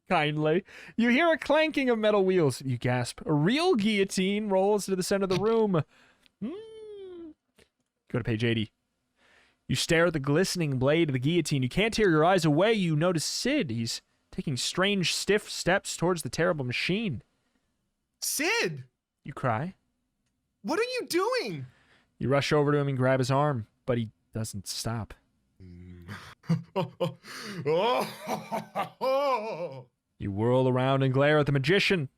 kindly. You hear a clanking of metal wheels. You gasp. A real guillotine rolls to the center of the room. Go to page 80. You stare at the glistening blade of the guillotine. You can't tear your eyes away. You notice Sid. He's taking strange, stiff steps towards the terrible machine. Sid! You cry. What are you doing? You rush over to him and grab his arm, but he doesn't stop. You whirl around and glare at the magician.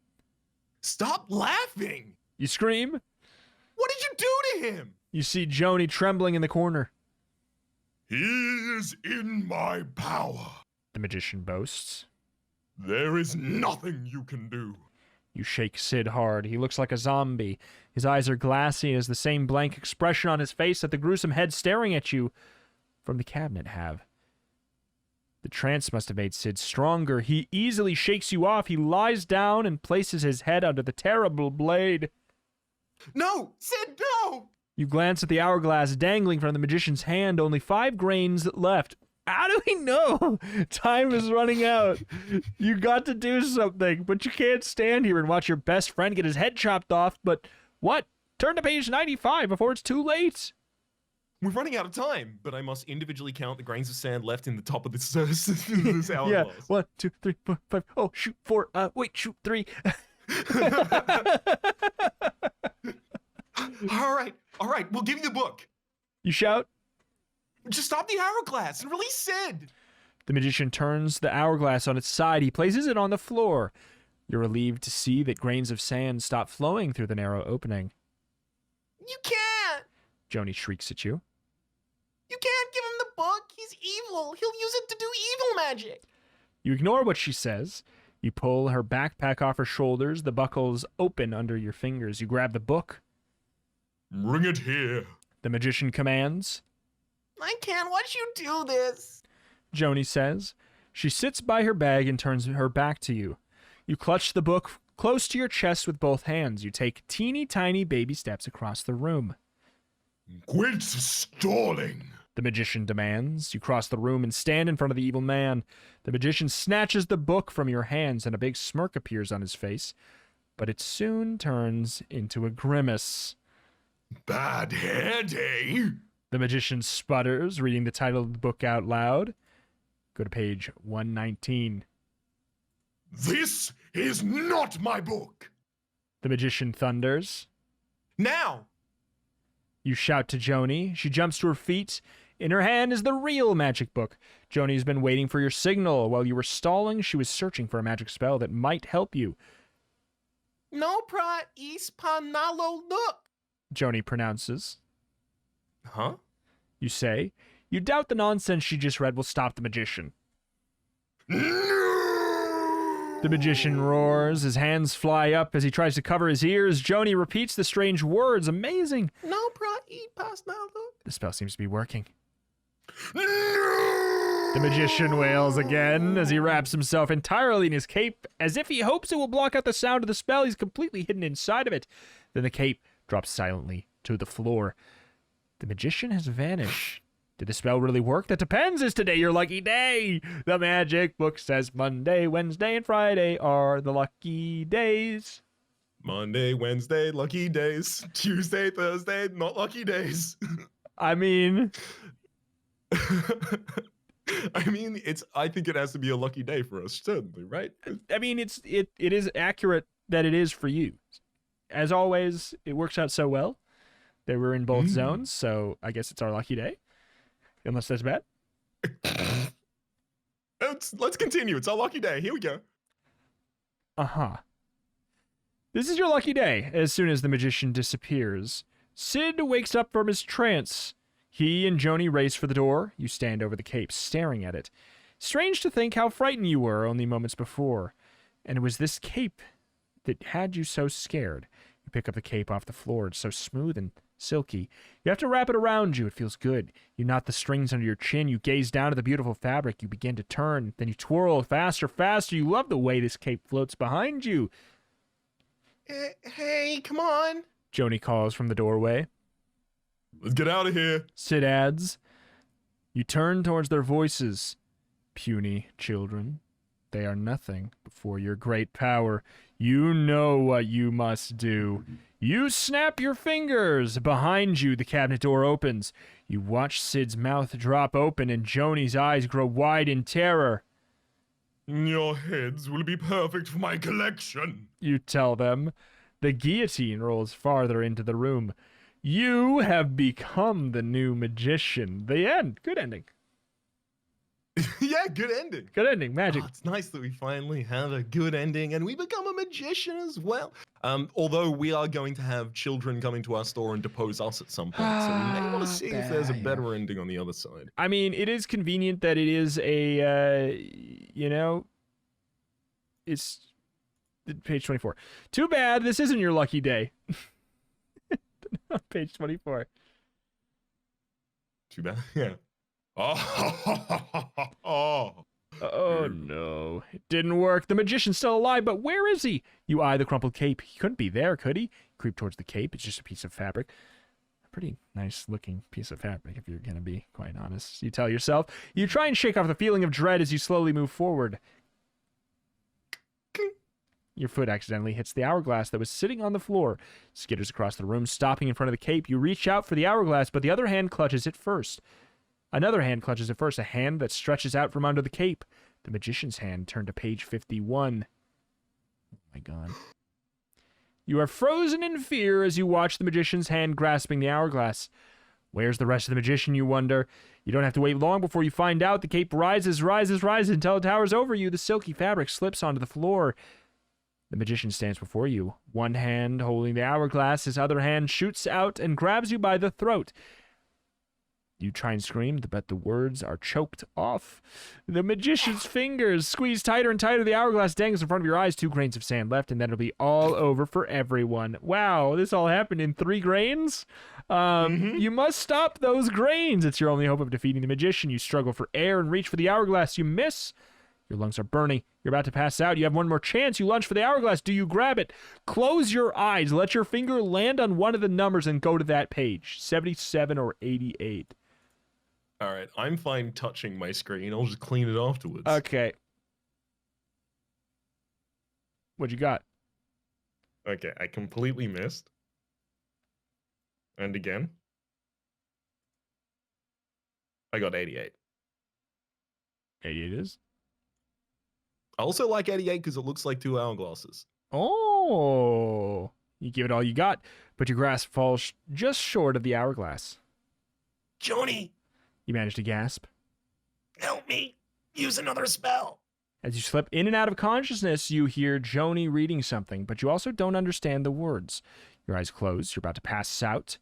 Stop laughing! You scream. What did you do to him? You see Joni trembling in the corner. He is in my power. The magician boasts. There is nothing you can do. You shake Sid hard. He looks like a zombie. His eyes are glassy and has the same blank expression on his face that the gruesome head staring at you from the cabinet have. The trance must have made Sid stronger. He easily shakes you off. He lies down and places his head under the terrible blade. No! Sid, no! You glance at the hourglass dangling from the magician's hand. Only 5 grains left. How do we know? Time is running out. You got to do something, but you can't stand here and watch your best friend get his head chopped off. But what? Turn to page 95 before it's too late. We're running out of time, but I must individually count the grains of sand left in the top of this hourglass. Yeah, 1, 2, 3, 4, 5. Oh, shoot, 4. Wait, shoot, 3. All right, we'll give you the book. You shout. Just stop the hourglass and release Sid. The magician turns the hourglass on its side. He places it on the floor. You're relieved to see that grains of sand stop flowing through the narrow opening. You can't! Joni shrieks at you. You can't give him the book! He's evil! He'll use it to do evil magic! You ignore what she says. You pull her backpack off her shoulders. The buckles open under your fingers. You grab the book. Bring it here. The magician commands. I can't watch you do this! Joni says. She sits by her bag and turns her back to you. You clutch the book close to your chest with both hands. You take teeny tiny baby steps across the room. Quit stalling. The magician demands. You cross the room and stand in front of the evil man. The magician snatches the book from your hands and a big smirk appears on his face, but it soon turns into a grimace. Bad head, eh? The magician sputters, reading the title of the book out loud. Go to page 119. This is not my book. The magician thunders. Now! You shout to Joni. She jumps to her feet. In her hand is the real magic book. Joni's been waiting for your signal. While you were stalling, she was searching for a magic spell that might help you. No pra is panalo look! Joni pronounces. Huh? You say. You doubt the nonsense she just read will stop the magician. No! The magician roars. His hands fly up as he tries to cover his ears. Joni repeats the strange words. Amazing. No pra e panalo. The spell seems to be working. No! The magician wails again as he wraps himself entirely in his cape. As if he hopes it will block out the sound of the spell, he's completely hidden inside of it. Then the cape drops silently to the floor. The magician has vanished. Did the spell really work? That depends. Is today your lucky day? The magic book says Monday, Wednesday, and Friday are the lucky days. Monday, Wednesday, lucky days. Tuesday, Thursday, not lucky days. I mean, I think it has to be a lucky day for us, certainly, right? it is accurate that it is for you. As always, it works out so well. They were in both zones, so I guess it's our lucky day. Unless that's bad. Let's continue. It's our lucky day. Here we go. Uh-huh. This is your lucky day. As soon as the magician disappears, Sid wakes up from his trance. He and Joni race for the door. You stand over the cape, staring at it. Strange to think how frightened you were only moments before. And it was this cape that had you so scared. You pick up the cape off the floor. It's so smooth and silky. You have to wrap it around you. It feels good. You knot the strings under your chin. You gaze down at the beautiful fabric. You begin to turn. Then you twirl faster, faster. You love the way this cape floats behind you. Hey, come on! Joni calls from the doorway. Let's get out of here. Sid adds. You turn towards their voices. Puny children. They are nothing before your great power. You know what you must do. You snap your fingers. Behind you, the cabinet door opens. You watch Sid's mouth drop open and Joni's eyes grow wide in terror. Your heads will be perfect for my collection. You tell them. The guillotine rolls farther into the room. You have become the new magician. The end. Good ending. Yeah, good ending. Good ending. Magic. Oh, it's nice that we finally have a good ending and we become a magician as well. Although we are going to have children coming to our store and depose us at some point, so we may want to see if there's a better ending on the other side. I mean, it is convenient that it is a, it's Page 24. Too bad this isn't your lucky day. Page 24. Too bad. Yeah. Oh. Oh no, it didn't work. The magician's still alive, but where is he? You eye the crumpled cape. He couldn't be there, could he? Creep towards the cape. It's just a piece of fabric. A pretty nice looking piece of fabric, if you're gonna be quite honest. You tell yourself. You try and shake off the feeling of dread as you slowly move forward. Your foot accidentally hits the hourglass that was sitting on the floor. Skitters across the room, stopping in front of the cape. You reach out for the hourglass, but the other hand clutches it first. Another hand clutches it first, a hand that stretches out from under the cape. The magician's hand turned to page 51. Oh my god. You are frozen in fear as you watch the magician's hand grasping the hourglass. Where's the rest of the magician, you wonder? You don't have to wait long before you find out. The cape rises until it towers over you. The silky fabric slips onto the floor. The magician stands before you, one hand holding the hourglass, his other hand shoots out and grabs you by the throat. You try and scream, but the words are choked off. The magician's fingers squeeze tighter and tighter. The hourglass dangles in front of your eyes. 2 grains of sand left, and then it'll be all over for everyone. Wow, this all happened in 3 grains? You must stop those grains. It's your only hope of defeating the magician. You struggle for air and reach for the hourglass. You miss. Your lungs are burning. You're about to pass out. You have one more chance. You lunge for the hourglass. Do you grab it? Close your eyes. Let your finger land on one of the numbers and go to that page. 77 or 88. All right, I'm fine touching my screen. I'll just clean it afterwards. Okay. What you got? Okay, I completely missed. And again. I got 88. 88 is? I also like 88 because it looks like 2 hourglasses. Oh. You give it all you got, but your grasp falls just short of the hourglass. Joni, You manage to gasp. help me. Use another spell. As you slip in and out of consciousness, you hear Joni reading something, but you also don't understand the words. Your eyes close. You're about to pass out.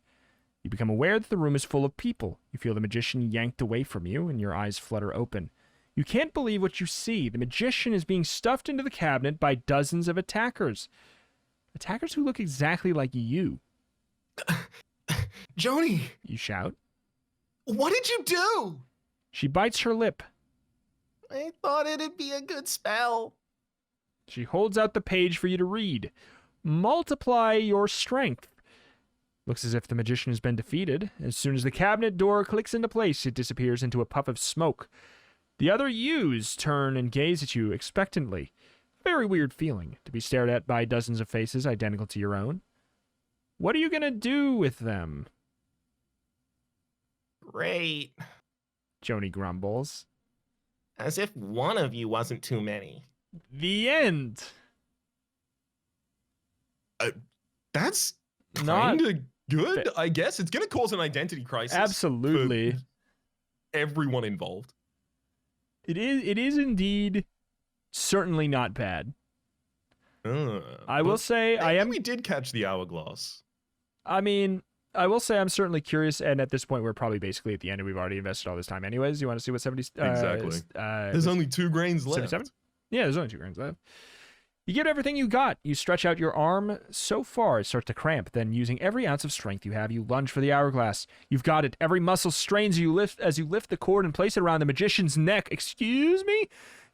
You become aware that the room is full of people. You feel the magician yanked away from you, and your eyes flutter open. You can't believe what you see. The magician is being stuffed into the cabinet by dozens of attackers. Attackers who look exactly like you. Joni, You shout. what did you do? She bites her lip. I thought it'd be a good spell. She holds out the page for you to read. Multiply your strength. Looks as if the magician has been defeated. As soon as the cabinet door clicks into place, it disappears into a puff of smoke. The other yous turn and gaze at you expectantly. Very weird feeling to be stared at by dozens of faces identical to your own. What are you going to do with them? Great. Joni grumbles. As if one of you wasn't too many. The end. That's Not kind of good, I guess. It's going to cause an identity crisis. absolutely. For everyone involved. It is indeed certainly not bad. I will say I am. We did catch the hourglass. I mean, I will say I'm certainly curious, and at this point we're probably basically at the end, and we've already invested all this time anyways. You want to see what 70? Exactly. There's only 2 grains left. 77? Yeah, there's only 2 grains left. You give everything you got. You stretch out your arm so far it starts to cramp. Then, using every ounce of strength you have, you lunge for the hourglass. You've got it. Every muscle strains as you lift the cord and place it around the magician's neck. Excuse me?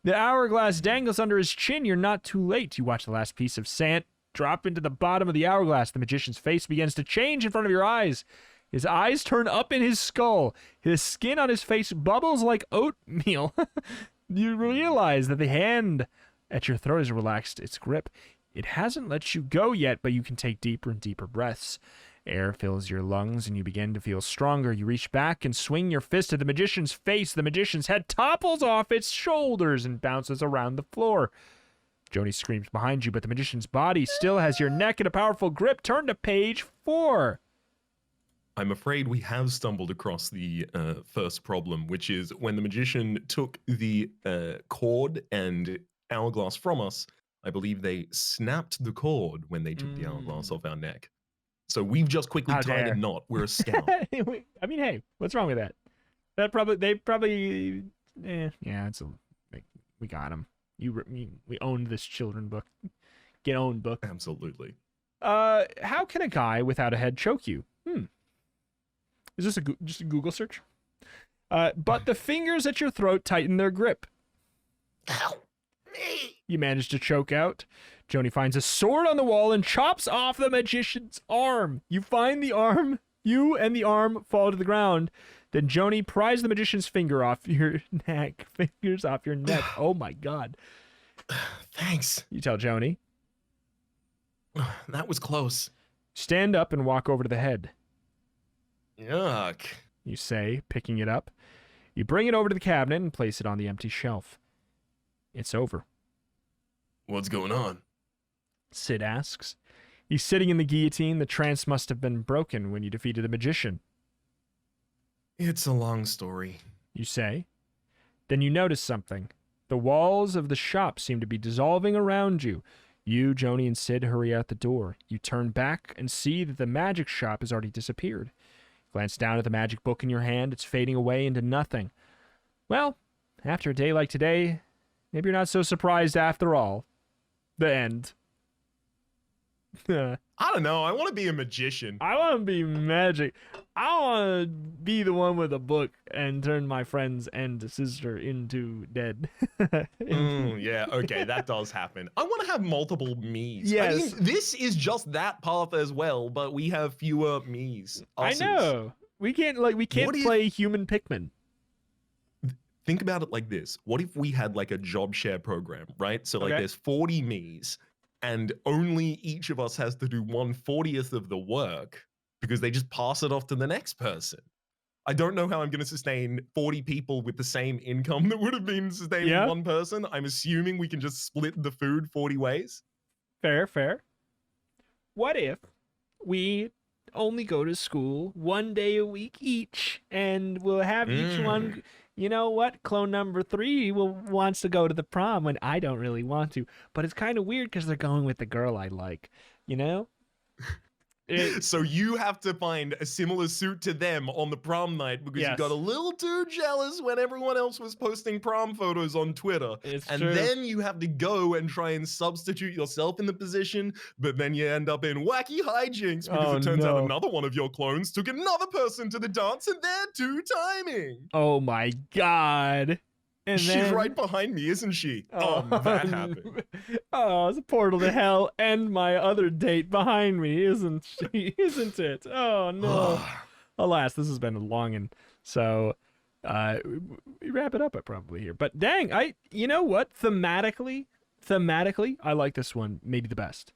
The hourglass dangles under his chin. You're not too late. You watch the last piece of sand drop into the bottom of the hourglass. The magician's face begins to change in front of your eyes. His eyes turn up in his skull. His skin on his face bubbles like oatmeal. You realize that the hand at your throat has relaxed its grip. It hasn't let you go yet, but you can take deeper and deeper breaths. Air fills your lungs, and you begin to feel stronger. You reach back and swing your fist at the magician's face. The magician's head topples off its shoulders and bounces around the floor. Joni screams behind you, but the magician's body still has your neck in a powerful grip. Turn to page 4. I'm afraid we have stumbled across the first problem, which is when the magician took the cord and hourglass from us, I believe they snapped the cord when they took the hourglass off our neck. So we've just quickly tied a knot. We're a scout. I mean, hey, what's wrong with that? Yeah, we got him. We owned this children book. Get owned, book. Absolutely. How can a guy without a head choke you? Is this just a Google search? But the fingers at your throat tighten their grip. Help me. You manage to choke out. Joni finds a sword on the wall and chops off the magician's arm. You find the arm. You and the arm fall to the ground. Then Joni pries the magician's finger off your neck. Fingers off your neck. Oh my God. Thanks. You tell Joni. That was close. Stand up and walk over to the head. Yuck. You say, picking it up. You bring it over to the cabinet and place it on the empty shelf. It's over. What's going on? Sid asks. He's sitting in the guillotine. The trance must have been broken when you defeated the magician. It's a long story. You say. Then you notice something. The walls of the shop seem to be dissolving around you. You, Joni, and Sid hurry out the door. You turn back and see that the magic shop has already disappeared. Glance down at the magic book in your hand. It's fading away into nothing. Well, after a day like today, maybe you're not so surprised after all. The end. I don't know. I want to be a magician. I want to be magic. I want to be the one with a book and turn my friends and sister into dead. Yeah, okay, that does happen. I want to have multiple me's. Yes. I mean, this is just that path as well, but we have fewer me's. I know. We can't play human Pikmin. Think about it like this. What if we had like a job share program, right? So like Okay. there's 40 me's and only each of us has to do 1/40th of the work because they just pass it off to the next person. I don't know how I'm going to sustain 40 people with the same income that would have been sustained with one person. I'm assuming we can just split the food 40 ways. Fair. What if we only go to school 1 day a week each, and we'll have each one... You know what? Clone number 3 wants to go to the prom when I don't really want to. But it's kind of weird because they're going with the girl I like. You know? So you have to find a similar suit to them on the prom night because you got a little too jealous when everyone else was posting prom photos on Twitter. It's and true. then you have to go and try and substitute yourself in the position, but then you end up in wacky hijinks because it turns out another one of your clones took another person to the dance and they're two timing. Oh my God. And She's right behind me, isn't she? That happened. Oh, it's a portal to hell and my other date behind me, isn't she? Isn't it? Oh, no. Alas, this has been a long one. So, we wrap it up probably here. But dang, you know what? Thematically, I like this one maybe the best.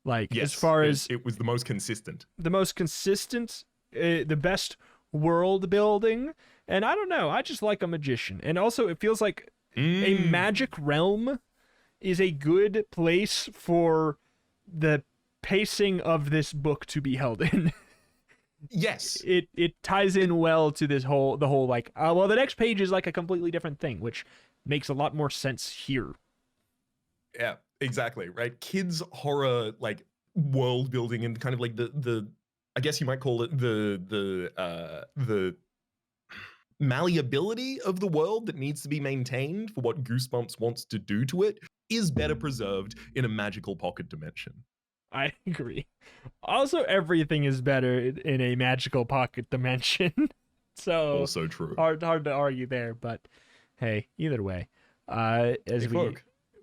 Like, yes, as far as... It was the most consistent. The most consistent, the best world building. And I don't know, I just like a magician. And also it feels like a magic realm is a good place for the pacing of this book to be held in. Yes. It ties in well to the whole like, well, the next page is like a completely different thing, which makes a lot more sense here. Yeah, exactly, right? Kids horror, like world building and kind of like the I guess you might call it the malleability of the world that needs to be maintained for what Goosebumps wants to do to it is better preserved in a magical pocket dimension. I agree. Also, everything is better in a magical pocket dimension. So also true. Hard to argue there, but hey, either way, as we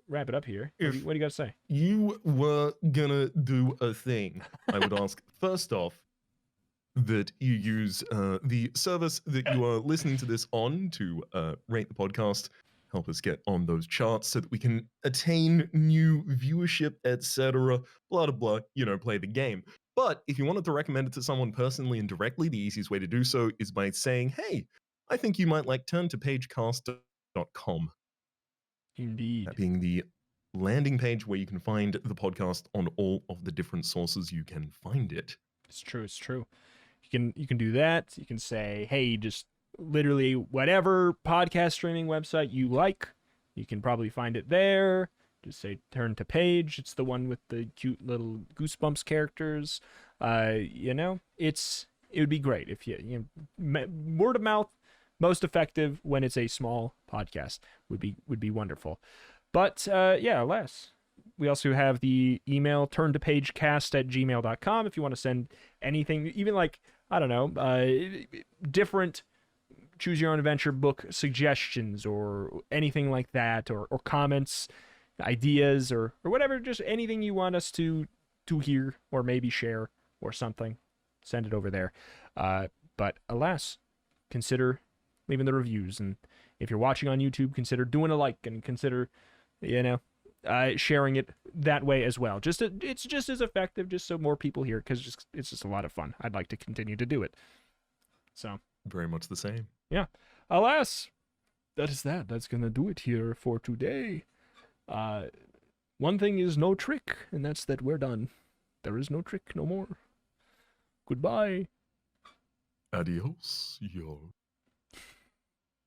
wrap it up here, what do you got to say? You were gonna do a thing. I would ask first off that you use the service that you are listening to this on to rate the podcast, help us get on those charts so that we can attain new viewership, etc. Blah, blah, blah, play the game. But if you wanted to recommend it to someone personally and directly, the easiest way to do so is by saying, hey, I think you might like turntopagecast.com. Indeed. That being the landing page where you can find the podcast on all of the different sources you can find it. It's true. You can do that. You can say, hey, just literally whatever podcast streaming website you like, you can probably find it there. Just say turn to page. It's the one with the cute little Goosebumps characters. It would be great if you word of mouth, most effective when it's a small podcast would be wonderful. But alas, We also have the email turntoPageCast@gmail.com if you want to send anything, even like, I don't know, different choose your own adventure book suggestions or anything like that, or comments, ideas, or whatever, just anything you want us to hear or maybe share or something. Send it over there. But alas, consider leaving the reviews, and if you're watching on YouTube, consider doing a like, and consider, sharing it that way as well. It's just as effective, just so more people hear, because it's just a lot of fun. I'd like to continue to do it. So Very much the same. yeah, alas, that's gonna do it here for today. One thing is no trick, and that's that we're done. There is no trick no more. Goodbye. Adios, yo.